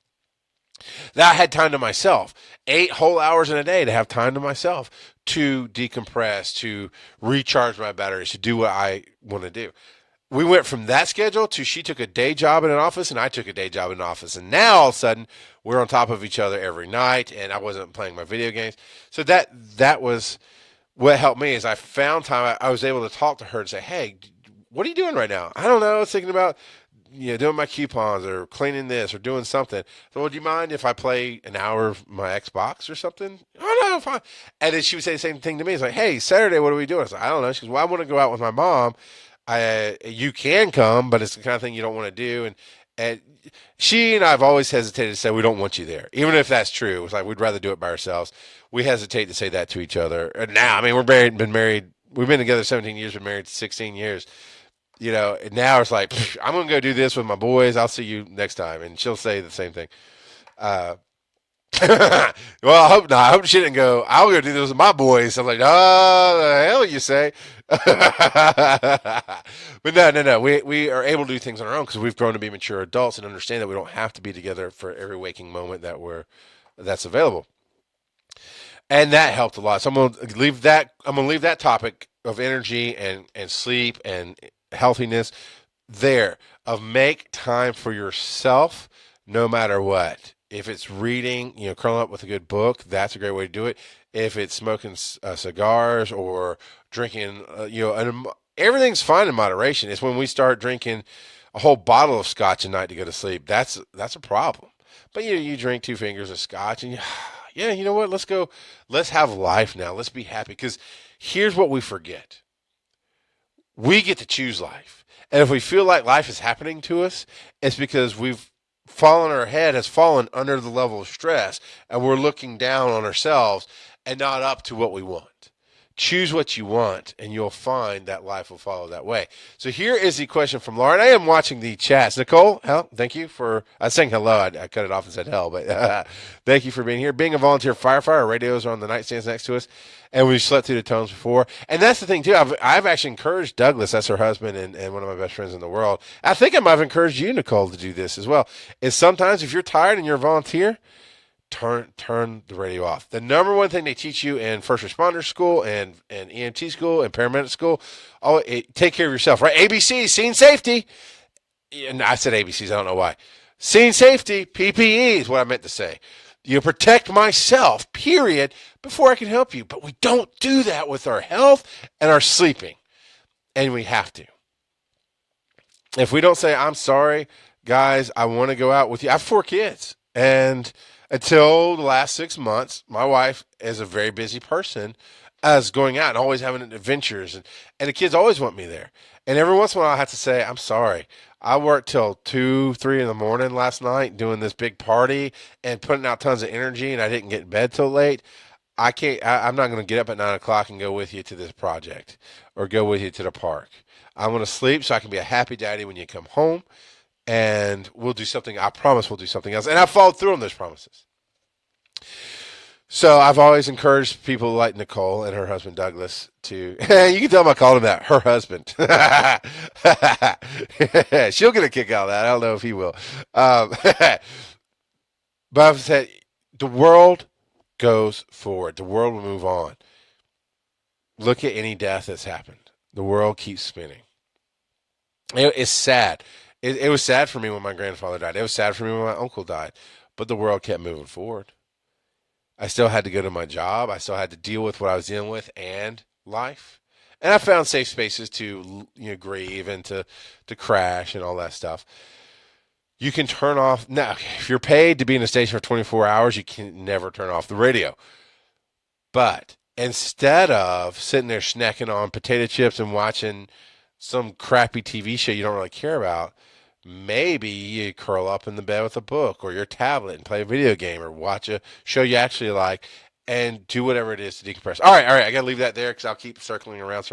That I had time to myself, 8 whole hours in a day to have time to myself to decompress, to recharge my batteries, to do what I want to do. We went from that schedule to she took a day job in an office and I took a day job in an office. And now all of a sudden we're on top of each other every night and I wasn't playing my video games. So that was what helped me is I found time. I was able to talk to her and say, hey, what are you doing right now? I don't know. I was thinking about doing my coupons or cleaning this or doing something. So, well, do you mind if I play an hour of my Xbox or something? Oh, no, fine. And then she would say the same thing to me. It's like, hey, Saturday, what are we doing? I was like, I don't know. She goes, well, I want to go out with my mom. You can come, but it's the kind of thing you don't want to do. And she and I have always hesitated to say we don't want you there, even if that's true. It's like we'd rather do it by ourselves. We hesitate to say that to each other. And now, I mean, been married. We've been together 17 years. Been married 16 years. Now it's like, I'm going to go do this with my boys. I'll see you next time. And she'll say the same thing. Well, I hope not. I hope she didn't go, I'll go do this with my boys. I'm like, oh, the hell you say. But no. We are able to do things on our own because we've grown to be mature adults and understand that we don't have to be together for every waking moment that's available. And that helped a lot. So I'm going to leave that topic of energy and sleep and healthiness there, of make time for yourself no matter what. If it's reading, curling up with a good book, that's a great way to do it. if it's smoking cigars or drinking, and everything's fine in moderation. It's when we start drinking a whole bottle of scotch a night to go to sleep. That's a problem. But you drink 2 fingers of scotch and yeah, you know what? Let's go. Let's have life now. Let's be happy. Because here's what we forget: we get to choose life. And if we feel like life is happening to us, it's because our head has fallen under the level of stress, and we're looking down on ourselves and not up to what we want. Choose what you want, and you'll find that life will follow that way. So here is the question from Lauren. I am watching the chats. Nicole, thank you for, I was saying hello. I cut it off and said hell, but thank you for being here. Being a volunteer firefighter, our radios are on the nightstands next to us, and we've slept through the tones before. And that's the thing, too. I've actually encouraged Douglas, that's her husband and one of my best friends in the world. I think I might have encouraged you, Nicole, to do this as well. Is sometimes if you're tired and you're a volunteer, turn the radio off. The number one thing they teach you in first responder school and EMT school and paramedic school, take care of yourself, right? ABC, scene safety. And I said ABCs, I don't know why. Scene safety, PPE is what I meant to say. You protect myself, period, before I can help you. But we don't do that with our health and our sleeping. And we have to. If we don't say, I'm sorry, guys, I want to go out with you. I have 4 kids. And until the last 6 months, my wife is a very busy person as going out and always having adventures. And the kids always want me there. And every once in a while I have to say, I'm sorry. I worked till 2, 3 in the morning last night doing this big party and putting out tons of energy, and I didn't get in bed till late. I'm not going to get up at 9 o'clock and go with you to this project or go with you to the park. I'm going to sleep so I can be a happy daddy when you come home. And we'll do something. I promise we'll do something else. And I followed through on those promises. So I've always encouraged people like Nicole and her husband Douglas to, you can tell them I called him that, her husband. She'll get a kick out of that. I don't know if he will. But I've said the world goes forward. The world will move on. Look at any death that's happened. The world keeps spinning. It's sad. It was sad for me when my grandfather died. It was sad for me when my uncle died. But the world kept moving forward. I still had to go to my job. I still had to deal with what I was dealing with and life. And I found safe spaces to grieve and to crash and all that stuff. You can turn off. Now, if you're paid to be in a station for 24 hours, you can never turn off the radio. But instead of sitting there snacking on potato chips and watching some crappy TV show you don't really care about, maybe you curl up in the bed with a book or your tablet and play a video game or watch a show you actually like and do whatever it is to decompress. All right. I got to leave that there because I'll keep circling around.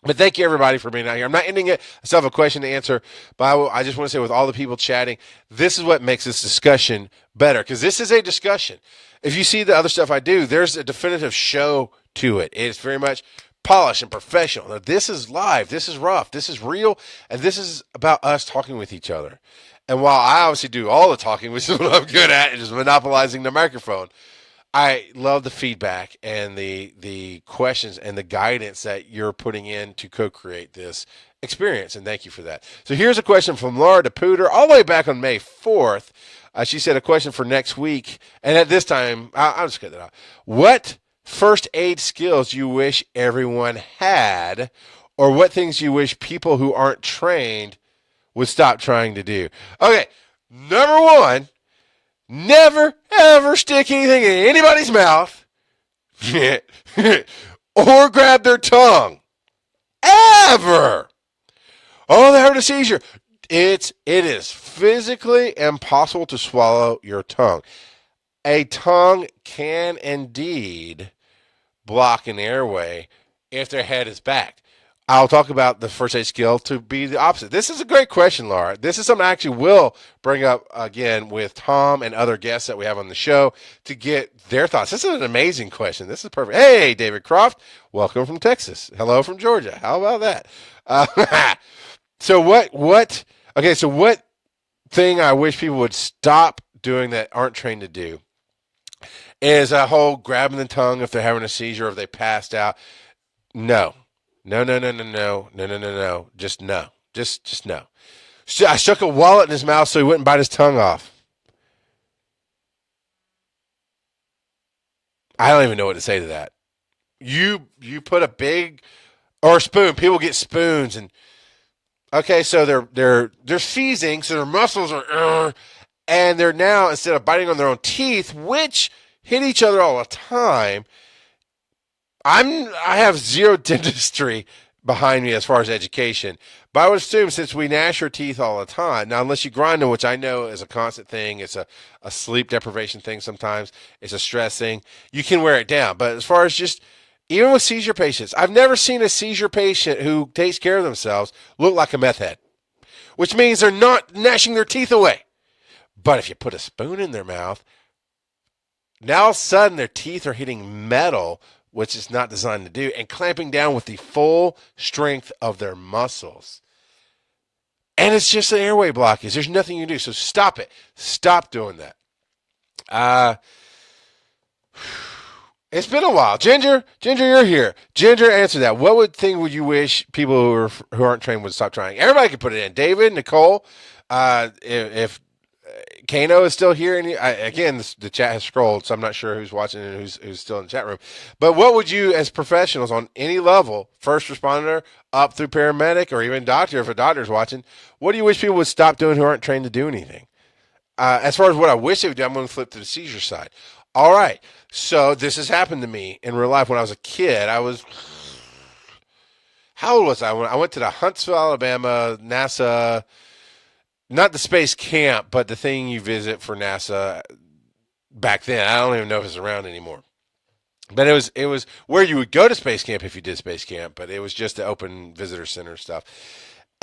But thank you, everybody, for being out here. I'm not ending it. I still have a question to answer, but I just want to say with all the people chatting, this is what makes this discussion better because this is a discussion. If you see the other stuff I do, there's a definitive show to it. It's very much polished and professional. Now, this is live. This is rough. This is real. And this is about us talking with each other. And while I obviously do all the talking, which is what I'm good at, and just monopolizing the microphone, I love the feedback and the questions and the guidance that you're putting in to co-create this experience. And thank you for that. So here's a question from Laura DePooter all the way back on May 4th. She said a question for next week. And at this time, I'll just get that out. What first aid skills you wish everyone had, or what things you wish people who aren't trained would stop trying to do? Okay, number one, never ever stick anything in anybody's mouth or grab their tongue. Ever. Oh, they heard a seizure. It is physically impossible to swallow your tongue. A tongue can indeed block an airway if their head is back. I'll talk about the first aid skill to be the opposite. This is a great question, Laura. This is something I actually will bring up again with Tom and other guests that we have on the show to get their thoughts. This is an amazing question. This is perfect. Hey, David Croft, welcome from Texas. Hello from Georgia. How about that? So what thing I wish people would stop doing that aren't trained to do is a whole grabbing the tongue if they're having a seizure or if they passed out. No. Just no. Just no. I stuck a wallet in his mouth so he wouldn't bite his tongue off. I don't even know what to say to that. You put a big or a spoon. People get spoons and okay, so they're seizing, so their muscles are, and they're now instead of biting on their own teeth, which hit each other all the time. I have zero dentistry behind me as far as education, but I would assume since we gnash our teeth all the time, now unless you grind them, which I know is a constant thing, it's a sleep deprivation thing sometimes, it's a stress thing, you can wear it down. But as far as just even with seizure patients, I've never seen a seizure patient who takes care of themselves look like a meth head, which means they're not gnashing their teeth away. But if you put a spoon in their mouth, now all of a sudden their teeth are hitting metal, which is not designed to do, and clamping down with the full strength of their muscles. And it's just an airway blockage. There's nothing you can do. So stop it. Stop doing that. It's been a while. Ginger, you're here. Ginger, answer that. What thing would you wish people who aren't trained would stop trying? Everybody can put it in. David, Nicole, if Kano is still here, and again, the chat has scrolled, so I'm not sure who's watching and who's still in the chat room. But what would you, as professionals on any level, first responder up through paramedic or even doctor, if a doctor's watching, what do you wish people would stop doing who aren't trained to do anything? As far as what I wish they would do, I'm going to flip to the seizure side. All right, so this has happened to me in real life when I was a kid. How old was I? When I went to the Huntsville, Alabama, NASA. Not the space camp, but the thing you visit for NASA back then. I don't even know if it's around anymore. But it was where you would go to space camp if you did space camp, but it was just the open visitor center stuff.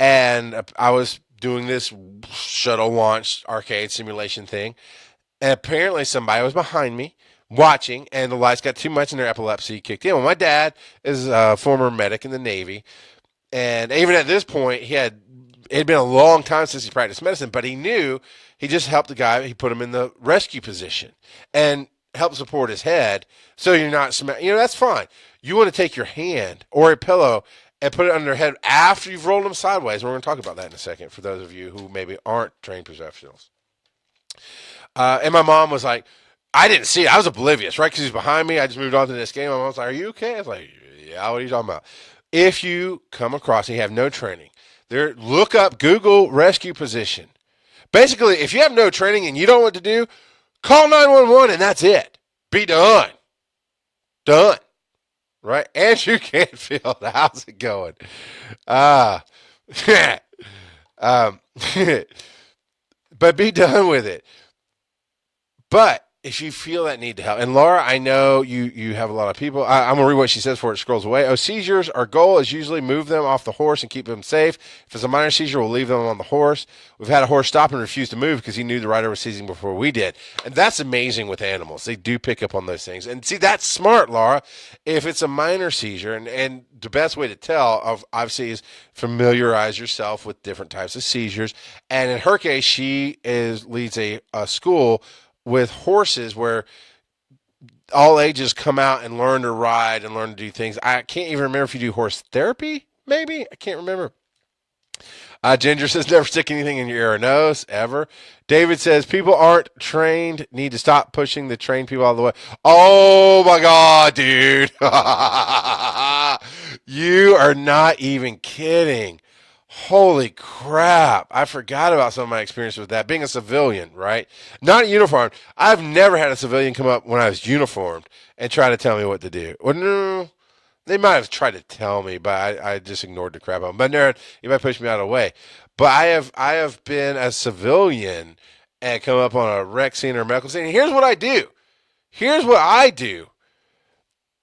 And I was doing this shuttle launch arcade simulation thing. And apparently somebody was behind me watching, and the lights got too much and their epilepsy kicked in. Well, my dad is a former medic in the Navy. And even at this point, it had been a long time since he practiced medicine, but he knew he just helped the guy. He put him in the rescue position and helped support his head. So you're not, that's fine. You want to take your hand or a pillow and put it under their head after you've rolled them sideways. We're going to talk about that in a second for those of you who maybe aren't trained professionals. And my mom was like, I didn't see it. I was oblivious, right? Because he's behind me. I just moved on to this game. My mom was like, are you okay? I was like, yeah, what are you talking about? If you come across and you have no training, look up Google rescue position. Basically, if you have no training and you don't know what to do, call 911 and that's it. Be done. Done. Right? Andrew Canfield, how's it going? But be done with it. But if you feel that need to help, and Laura, I know you have a lot of people. I'm going to read what she says before it scrolls away. Oh, seizures, our goal is usually move them off the horse and keep them safe. If it's a minor seizure, we'll leave them on the horse. We've had a horse stop and refuse to move because he knew the rider was seizing before we did. And that's amazing with animals. They do pick up on those things. And see, that's smart, Laura. If it's a minor seizure, and the best way to tell, obviously, is familiarize yourself with different types of seizures. And in her case, she leads a school with horses where all ages come out and learn to ride and learn to do things. I can't even remember if you do horse therapy, maybe. I can't remember. Ginger says never stick anything in your ear or nose, ever. David says people aren't trained, need to stop pushing the trained people out of the way. Oh my God, dude. You are not even kidding. Holy crap. I forgot about some of my experience with that. Being a civilian, right? Not uniformed. I've never had a civilian come up when I was uniformed and try to tell me what to do. Well, no, they might have tried to tell me, but I just ignored the crap out of them. But no, you might push me out of the way. But I have been a civilian and come up on a rec scene or medical scene. And here's what I do. Here's what I do.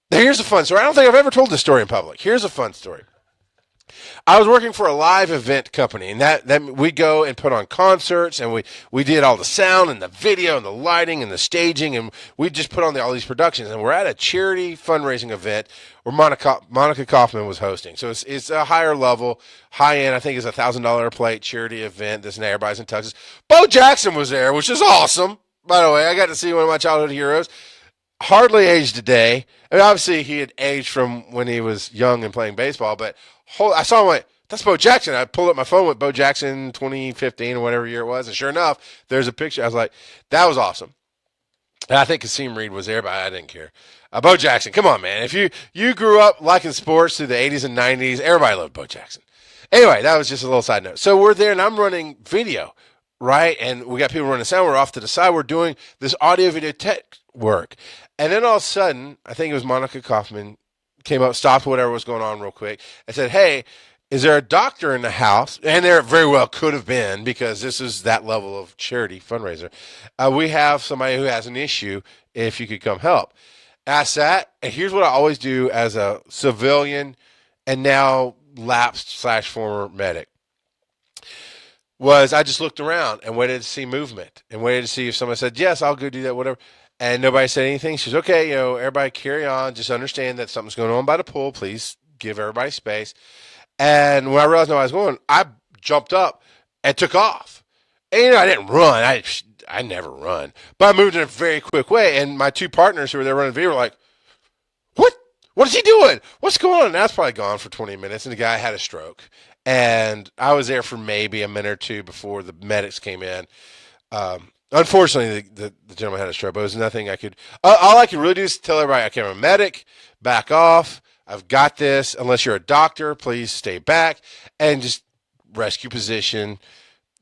Here's a fun story. I don't think I've ever told this story in public. Here's a fun story. I was working for a live event company, and that we go and put on concerts, and we did all the sound and the video and the lighting and the staging, and we just put on all these productions. And we're at a charity fundraising event where Monica Kaufman was hosting. So it's a higher level, high end. I think it's $1,000 a plate charity event. This and that, everybody's in Texas. Bo Jackson was there, which is awesome. By the way, I got to see one of my childhood heroes. Hardly aged today. I mean, obviously, he had aged from when he was young and playing baseball, but I saw him, like, that's Bo Jackson. I pulled up my phone with Bo Jackson 2015 or whatever year it was, and sure enough, there's a picture. I was like, that was awesome. And I think Kasim Reed was there, but I didn't care. Bo Jackson, come on, man. If you grew up liking sports through the 80s and 90s, everybody loved Bo Jackson. Anyway, that was just a little side note. So we're there, and I'm running video, right? And we got people running sound. We're off to the side. We're doing this audio video tech work. And then all of a sudden, I think it was Monica Kaufman came up, stopped whatever was going on real quick, and said, hey, is there a doctor in the house? And there very well could have been, because this is that level of charity fundraiser. We have somebody who has an issue, if you could come help. And I sat, and here's what I always do as a civilian and now lapsed / former medic, was I just looked around and waited to see movement and waited to see if somebody said, yes, I'll go do that, whatever. And nobody said anything. She's okay, everybody carry on. Just understand that something's going on by the pool. Please give everybody space. And when I realized nobody was going, I jumped up and took off. And I didn't run. I never run. But I moved in a very quick way. And my two partners who were there running video were like, what? What is he doing? What's going on? And I was probably gone for 20 minutes. And the guy had a stroke. And I was there for maybe a minute or two before the medics came in. Unfortunately, the gentleman had a stroke, but it was nothing I could. All I could really do is tell everybody, okay, I'm a medic, back off. I've got this. Unless you're a doctor, please stay back, and just rescue position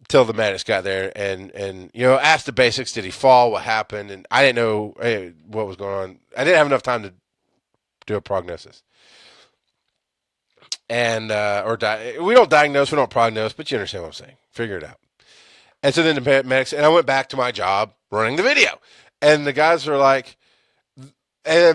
till the medics got there, and ask the basics. Did he fall? What happened? And I didn't know what was going on. I didn't have enough time to do a prognosis. And we don't diagnose, we don't prognose, but you understand what I'm saying. Figure it out. And so then the medics, and I went back to my job running the video, and the guys were like, they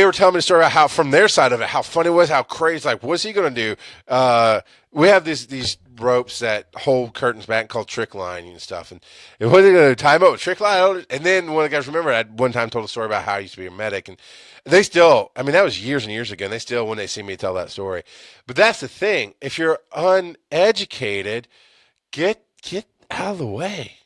were telling me the story about how, from their side of it, how funny it was, how crazy, like, what's he going to do? We have these ropes that hold curtains back called trick line and stuff. And what are they going to do? Tie them up with trick line? And then one of the guys, remember, I one time told a story about how I used to be a medic. And they still, I mean, that was years and years ago. And they still, when they see me tell that story. But that's the thing. If you're uneducated, get out of the way.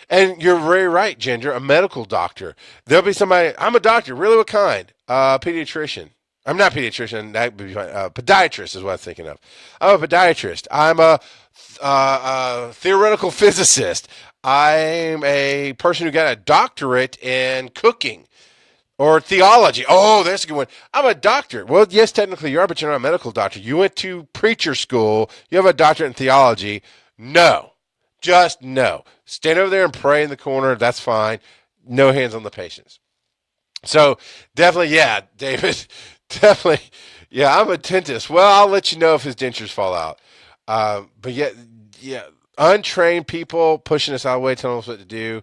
And you're very right, Ginger, a medical doctor. There'll be somebody, I'm a doctor, really what kind? Pediatrician. I'm not pediatrician, that would be fine. Podiatrist is what I'm thinking of. I'm a podiatrist. I'm a theoretical physicist. I'm a person who got a doctorate in cooking or theology. Oh, that's a good one. I'm a doctor. Well, yes, technically you are, but you're not a medical doctor. You went to preacher school. You have a doctorate in theology. No. Just no. Stand over there and pray in the corner. That's fine. No hands on the patients. So definitely, yeah, David, definitely, yeah, I'm a dentist. Well, I'll let you know if his dentures fall out. But yeah, untrained people pushing us out of the way, telling us what to do,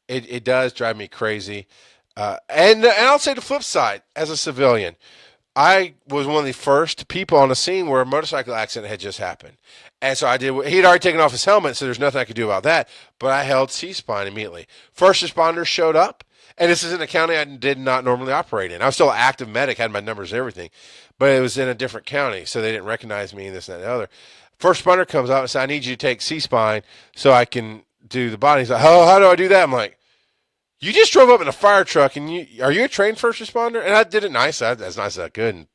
it does drive me crazy. And I'll say the flip side, as a civilian, I was one of the first people on the scene where a motorcycle accident had just happened. And so I did, he'd already taken off his helmet, so there's nothing I could do about that. But I held C-spine immediately. First responders showed up, and this is in a county I did not normally operate in. I was still an active medic, had my numbers and everything, but it was in a different county, so they didn't recognize me and this and that and the other. First responder comes out and says, I need you to take C-spine so I can do the body. He's like, how do I do that? I'm like, you just drove up in a fire truck, and are you a trained first responder? And I did it nice, as nice as I could in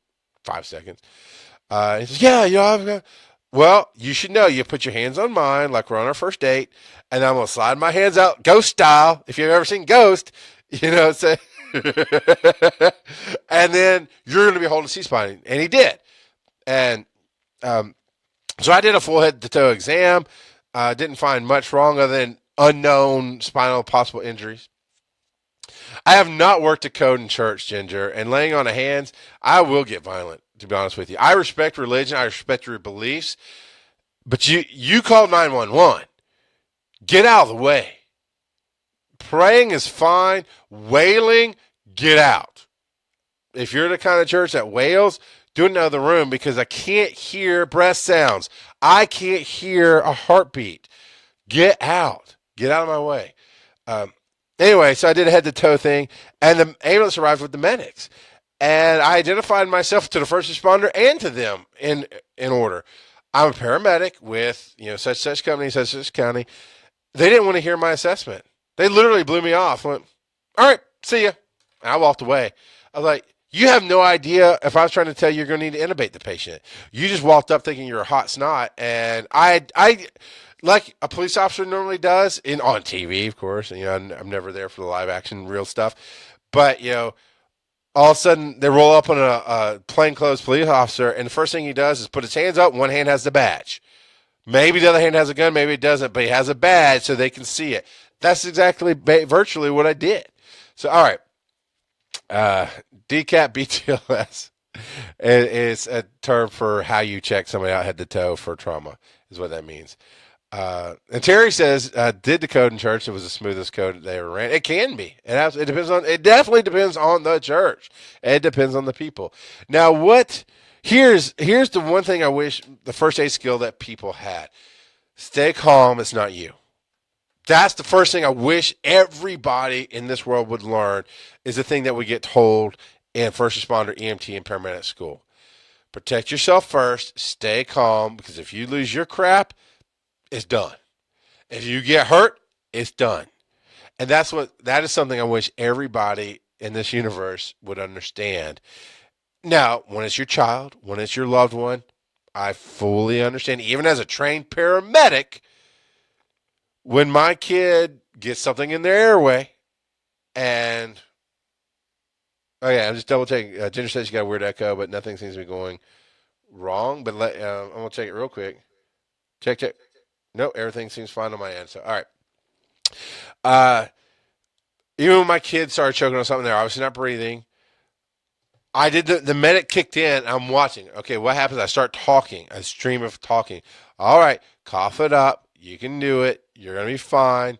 5 seconds. He says, yeah, I've got. Well, you should know, you put your hands on mine like we're on our first date, and I'm going to slide my hands out, Ghost style, if you've ever seen Ghost, say, and then you're going to be holding C-spine. And he did. And so I did a full head-to-toe exam. Didn't find much wrong other than unknown spinal possible injuries. I have not worked a code in church, Ginger, and laying on of hands, I will get violent, to be honest with you. I respect religion. I respect your beliefs. But you call 911. Get out of the way. Praying is fine. Wailing, get out. If you're the kind of church that wails, do it in another room, because I can't hear breath sounds. I can't hear a heartbeat. Get out. Get out of my way. Anyway, so I did a head-to-toe thing, and the ambulance arrived with the medics. And I identified myself to the first responder and to them in order. I'm a paramedic with, such company, such county. They didn't want to hear my assessment. They literally blew me off. Went, all right, see ya. And I walked away. I was like, you have no idea if I was trying to tell you you're going to need to intubate the patient. You just walked up thinking you're a hot snot. And I like a police officer normally does, on TV, of course. I'm never there for the live action, real stuff. But, all of a sudden they roll up on a plainclothes police officer, and the first thing he does is put his hands up. One hand has the badge. Maybe the other hand has a gun, maybe it doesn't, but he has a badge so they can see it. That's exactly virtually what I did. So, all right, DCAT BTLS is a term for how you check somebody out head to toe for trauma, is what that means. And Terry says, did the code in church? It was the smoothest code they ever ran. It can be. It depends on. It definitely depends on the church. It depends on the people. Now, here's the one thing I wish the first aid skill that people had. Stay calm. It's not you. That's the first thing I wish everybody in this world would learn. Is the thing that we get told in first responder, EMT, and paramedic school. Protect yourself first. Stay calm, because if you lose your crap, it's done. If you get hurt, it's done. And that is something I wish everybody in this universe would understand. Now, when it's your child, when it's your loved one, I fully understand. Even as a trained paramedic, when my kid gets something in their airway, and oh yeah, I'm just double checking. Ginger says she got a weird echo, but nothing seems to be going wrong. But I'm gonna check it real quick. Check. Nope, everything seems fine on my end. So, all right. Even when my kids started choking on something, they're obviously not breathing. I did the medic kicked in. I'm watching. Okay, what happens? I start talking. A stream of talking. All right, cough it up. You can do it. You're gonna be fine.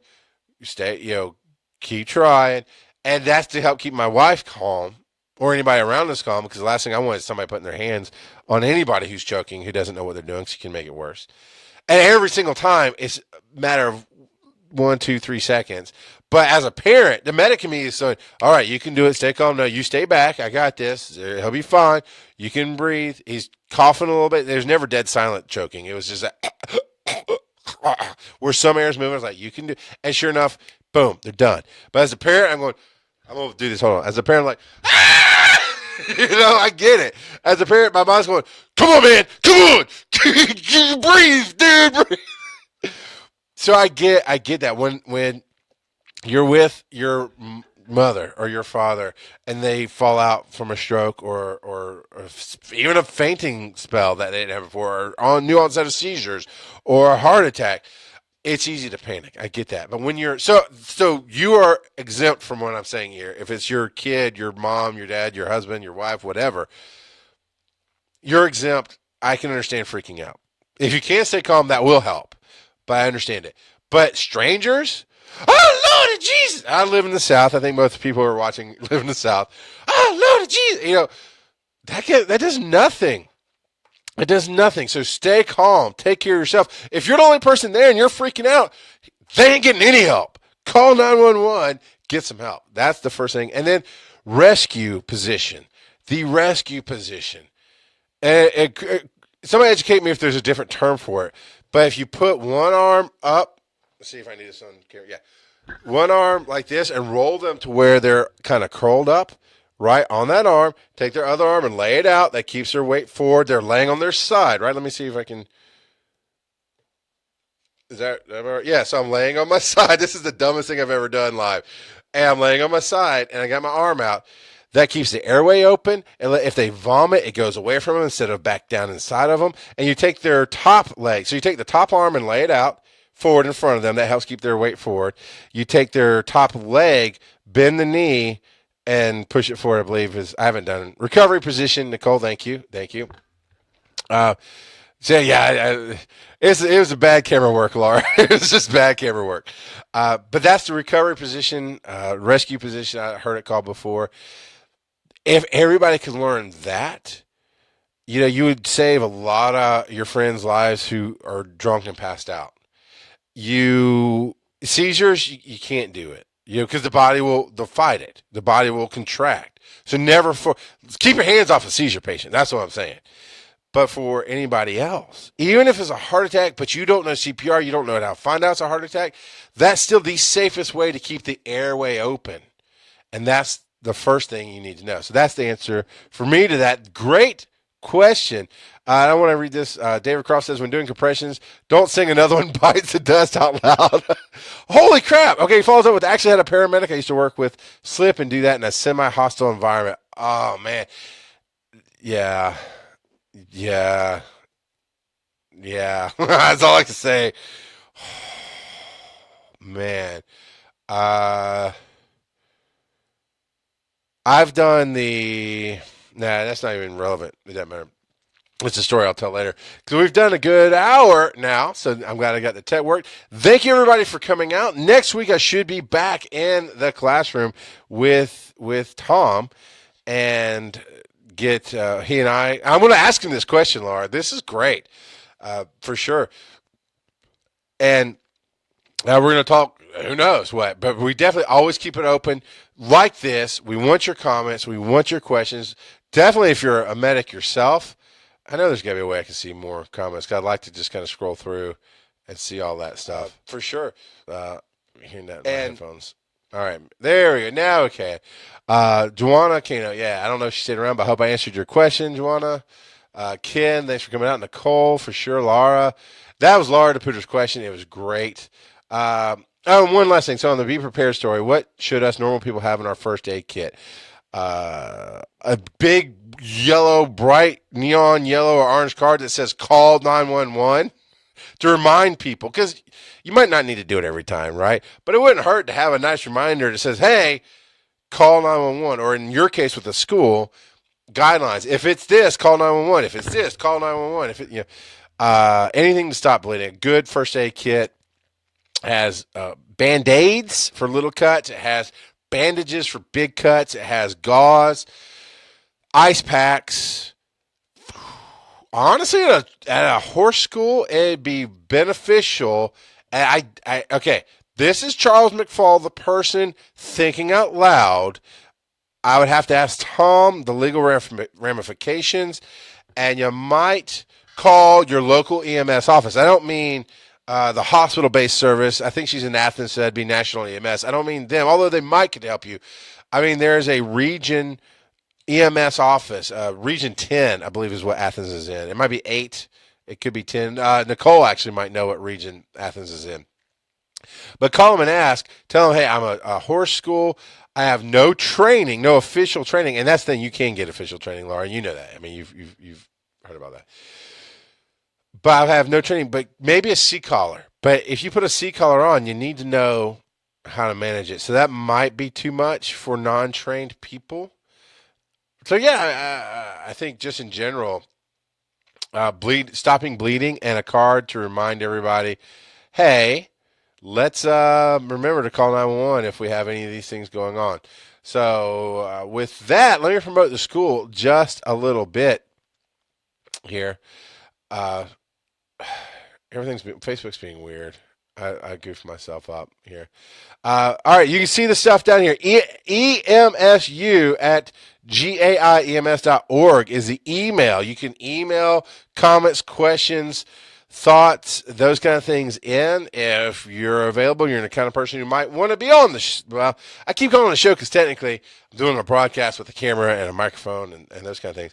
You keep trying. And that's to help keep my wife calm, or anybody around us calm, because the last thing I want is somebody putting their hands on anybody who's choking who doesn't know what they're doing, so you can make it worse. And every single time, it's a matter of 1, 2, 3 seconds. But as a parent, the medic in me is saying, all right, you can do it. Stay calm. No, you stay back. I got this. He'll be fine. You can breathe. He's coughing a little bit. There's never dead silent choking. It was just where some air is moving. I was like, you can do. And sure enough, boom, they're done. But as a parent, I'm going to do this. Hold on. As a parent, I'm like, I get it. As a parent, my mind's going, come on, man. Come on. Breathe, dude. Breathe. So I get that when you're with your mother or your father and they fall out from a stroke or even a fainting spell that they didn't have before, or on new onset of seizures or a heart attack, it's easy to panic. I get that. But when you're so you are exempt from what I'm saying here. If it's your kid, your mom, your dad, your husband, your wife, whatever, you're exempt. I can understand freaking out. If you can't stay calm, that will help. But I understand it. But strangers, oh Lord of Jesus! I live in the South. I think most people who are watching live in the South. Oh Lord of Jesus! That does nothing. It does nothing. So stay calm. Take care of yourself. If you're the only person there and you're freaking out, they ain't getting any help. Call 911. Get some help. That's the first thing. And then rescue position. The rescue position. Somebody educate me if there's a different term for it. But if you put one arm up, let's see if I need this on camera. Yeah. One arm like this and roll them to where they're kind of curled up, right, on that arm. Take their other arm and lay it out. That keeps their weight forward. They're laying on their side, right? Let me see if I can. Is that right? Yeah, so I'm laying on my side. This is the dumbest thing I've ever done live. And I'm laying on my side, and I got my arm out. That keeps the airway open, and if they vomit, it goes away from them instead of back down inside of them. And you take their top leg. So you take the top arm and lay it out forward in front of them. That helps keep their weight forward. You take their top leg, bend the knee, and push it forward, I believe. I haven't done recovery position. Nicole, thank you. So yeah, it was a bad camera work, Laura. It was just bad camera work. But that's the recovery position, rescue position. I heard it called before. If everybody could learn that, you would save a lot of your friends' lives who are drunk and passed out. Seizures, you can't do it. Because the body they'll fight it. The body will contract. So keep your hands off a seizure patient. That's what I'm saying. But for anybody else, even if it's a heart attack, but you don't know CPR, you don't know how to find out it's a heart attack, that's still the safest way to keep the airway open. And that's the first thing you need to know. So that's the answer for me to that great question. I want to read this. David Croft says, when doing compressions, don't sing Another One Bites the Dust out loud. Holy crap. Okay, he follows up with, actually had a paramedic I used to work with slip and do that in a semi-hostile environment. Oh man, yeah, yeah, yeah. That's all I can say. Man, uh, I've done the. Nah, that's not even relevant. It doesn't matter. It's a story I'll tell later. Because we've done a good hour now, so I'm glad I got the tech work. Thank you everybody for coming out. Next week I should be back in the classroom with Tom and get he and I. I'm going to ask him this question, Laura. This is great, for sure. And we're going to talk. Who knows what? But we definitely always keep it open like this. We want your comments. We want your questions. Definitely, if you're a medic yourself. I know there's got to be a way I can see more comments. 'Cause I'd like to just kind of scroll through and see all that stuff. For sure. Hearing that in my headphones. All right. There we go. Now, okay. Juana Kano. Yeah, I don't know if she stayed around, but I hope I answered your question, Juana. Ken, thanks for coming out. Nicole, for sure. Laura. That was Laura DePuter's question. It was great. One last thing. So on the Be Prepared story, what should us normal people have in our first aid kit? A big yellow, bright neon yellow or orange card that says call 911 to remind people, because you might not need to do it every time, right? But it wouldn't hurt to have a nice reminder that says, hey, call 911, or in your case with the school guidelines, if it's this, call 911. If it's this, call 911. If it, anything to stop bleeding. A good first aid kit has band-aids for little cuts. It has bandages for big cuts. It has gauze, ice packs. Honestly, at a horse school, it'd be beneficial. And okay, this is Charles McFall, the person thinking out loud. I would have to ask Tom the legal ramifications, and you might call your local EMS office. I don't mean the hospital-based service. I think she's in Athens, so that'd be National EMS. I don't mean them, although they might could help you. I mean, there's a region EMS office, Region 10, I believe is what Athens is in. It might be 8. It could be 10. Nicole actually might know what region Athens is in. But call them and ask. Tell them, hey, I'm a horse school. I have no training, no official training. And that's the thing. You can get official training, Laura. You know that. I mean, you've heard about that. But I have no training, but maybe a C-collar. But if you put a C-collar on, you need to know how to manage it. So that might be too much for non-trained people. So yeah, I think just in general, stopping bleeding and a card to remind everybody, hey, let's remember to call 911 if we have any of these things going on. So with that, let me promote the school just a little bit here. Facebook's being weird. I goofed myself up here. All right, you can see the stuff down here. EMSU at gaiems.org is the email. You can email comments, questions, thoughts, those kind of things in. If you're available, you're the kind of person who might want to be on the well, I keep calling it a show because technically I'm doing a broadcast with a camera and a microphone and those kind of things.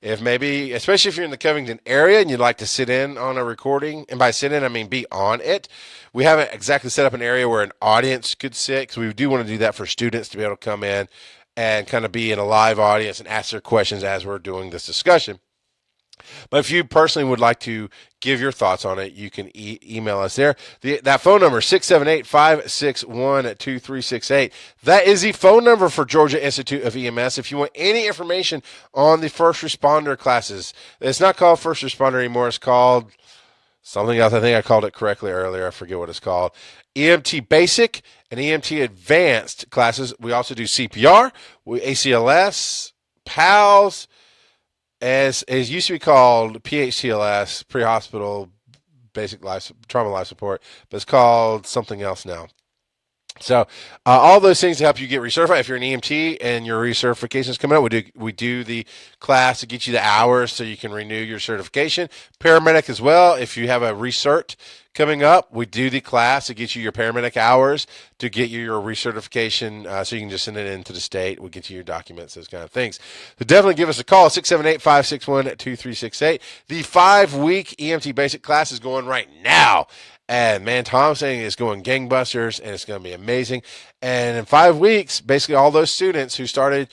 If maybe, especially if you're in the Covington area and you'd like to sit in on a recording, and by sit in, I mean be on it. We haven't exactly set up an area where an audience could sit, because we do want to do that for students to be able to come in and kind of be in a live audience and ask their questions as we're doing this discussion. But if you personally would like to give your thoughts on it, you can email us there. That phone number, 678-561-2368. That is the phone number for Georgia Institute of EMS. If you want any information on the first responder classes, it's not called first responder anymore. It's called something else. I think I called it correctly earlier. I forget what it's called. EMT Basic and EMT Advanced classes. We also do CPR, ACLS, PALS, as it used to be called PHTLS, pre-hospital basic trauma life support, but it's called something else now. So all those things to help you get recertified. If you're an EMT and your recertification is coming up, we do the class to get you the hours so you can renew your certification. Paramedic as well. If you have a recert coming up, we do the class to get you your paramedic hours to get you your recertification, so you can just send it into the state. We'll get you your documents, those kind of things. So definitely give us a call, 678-561-2368. The 5-week EMT basic class is going right now. And man, Tom's saying it's going gangbusters and it's going to be amazing. And in 5 weeks, basically all those students who started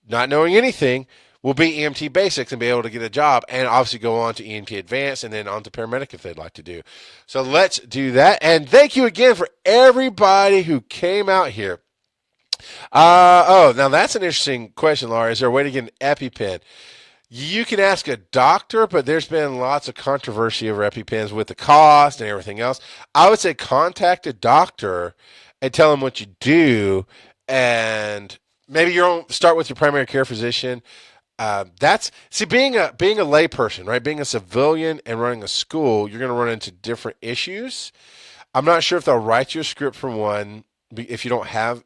not knowing anything, will be EMT basics and be able to get a job, and obviously go on to EMT advanced and then on to paramedic if they'd like to do. So let's do that. And thank you again for everybody who came out here. Now that's an interesting question, Laura. Is there a way to get an EpiPen? You can ask a doctor, but there's been lots of controversy over EpiPens with the cost and everything else. I would say contact a doctor and tell them what you do, and maybe start with your primary care physician. Being a layperson, right? Being a civilian and running a school, you're going to run into different issues. I'm not sure if they'll write you a script for one if you don't have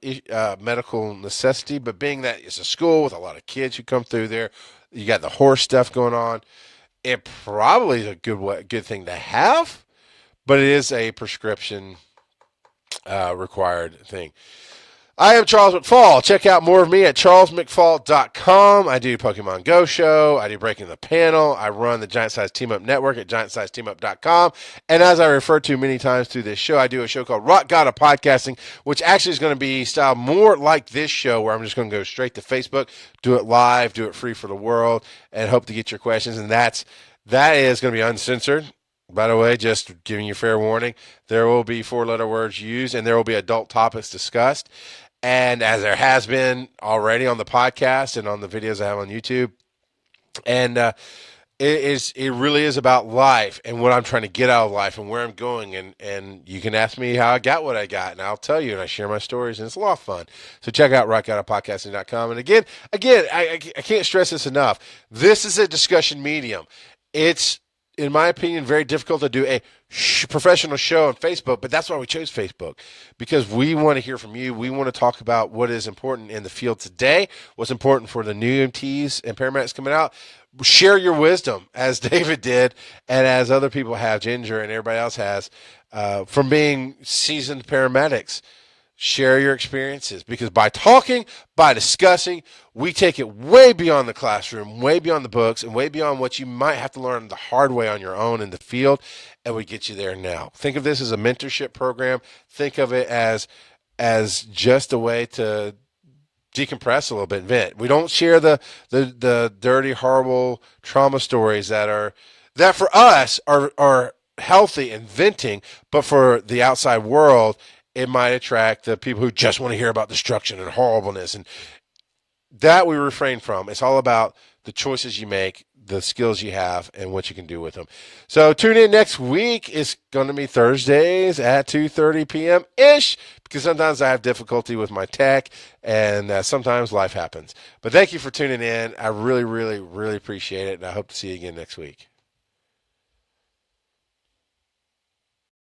medical necessity, but being that it's a school with a lot of kids who come through there, you got the horse stuff going on. It probably is a good thing to have, but it is a prescription required thing. I am Charles McFall. Check out more of me at charlesmcfall.com. I do Pokemon Go Show. I do Breaking the Panel. I run the Giant Size Team Up Network at giantsizeteamup.com. And as I referred to many times through this show, I do a show called Rock God of Podcasting, which actually is going to be styled more like this show, where I'm just going to go straight to Facebook, do it live, do it free for the world, and hope to get your questions. And that is going to be uncensored. By the way, just giving you fair warning, there will be 4-letter words used, and there will be adult topics discussed. And as there has been already on the podcast and on the videos I have on YouTube. And it really is about life and what I'm trying to get out of life and where I'm going. And you can ask me how I got what I got, and I'll tell you, and I share my stories, and it's a lot of fun. So check out rockoutofpodcasting.com. And again, I can't stress this enough. This is a discussion medium. It's, in my opinion, very difficult to do a professional show on Facebook, but that's why we chose Facebook, because we want to hear from you. We want to talk about what is important in the field today, what's important for the new EMTs and paramedics coming out. Share your wisdom, as David did, and as other people have, Ginger and everybody else has, from being seasoned paramedics. Share your experiences, because by talking, by discussing, we take it way beyond the classroom, way beyond the books, and way beyond what you might have to learn the hard way on your own in the field, and we get you there now. Think of this as a mentorship program. Think of it as just a way to decompress a little bit and vent. We don't share the dirty, horrible trauma stories that for us are healthy and venting, but for the outside world, it might attract the people who just want to hear about destruction and horribleness, and that we refrain from. It's all about the choices you make, the skills you have, and what you can do with them. So tune in next week. It's going to be Thursdays at 2:30 p.m.-ish, because sometimes I have difficulty with my tech, and sometimes life happens. But thank you for tuning in. I really, really, really appreciate it, and I hope to see you again next week.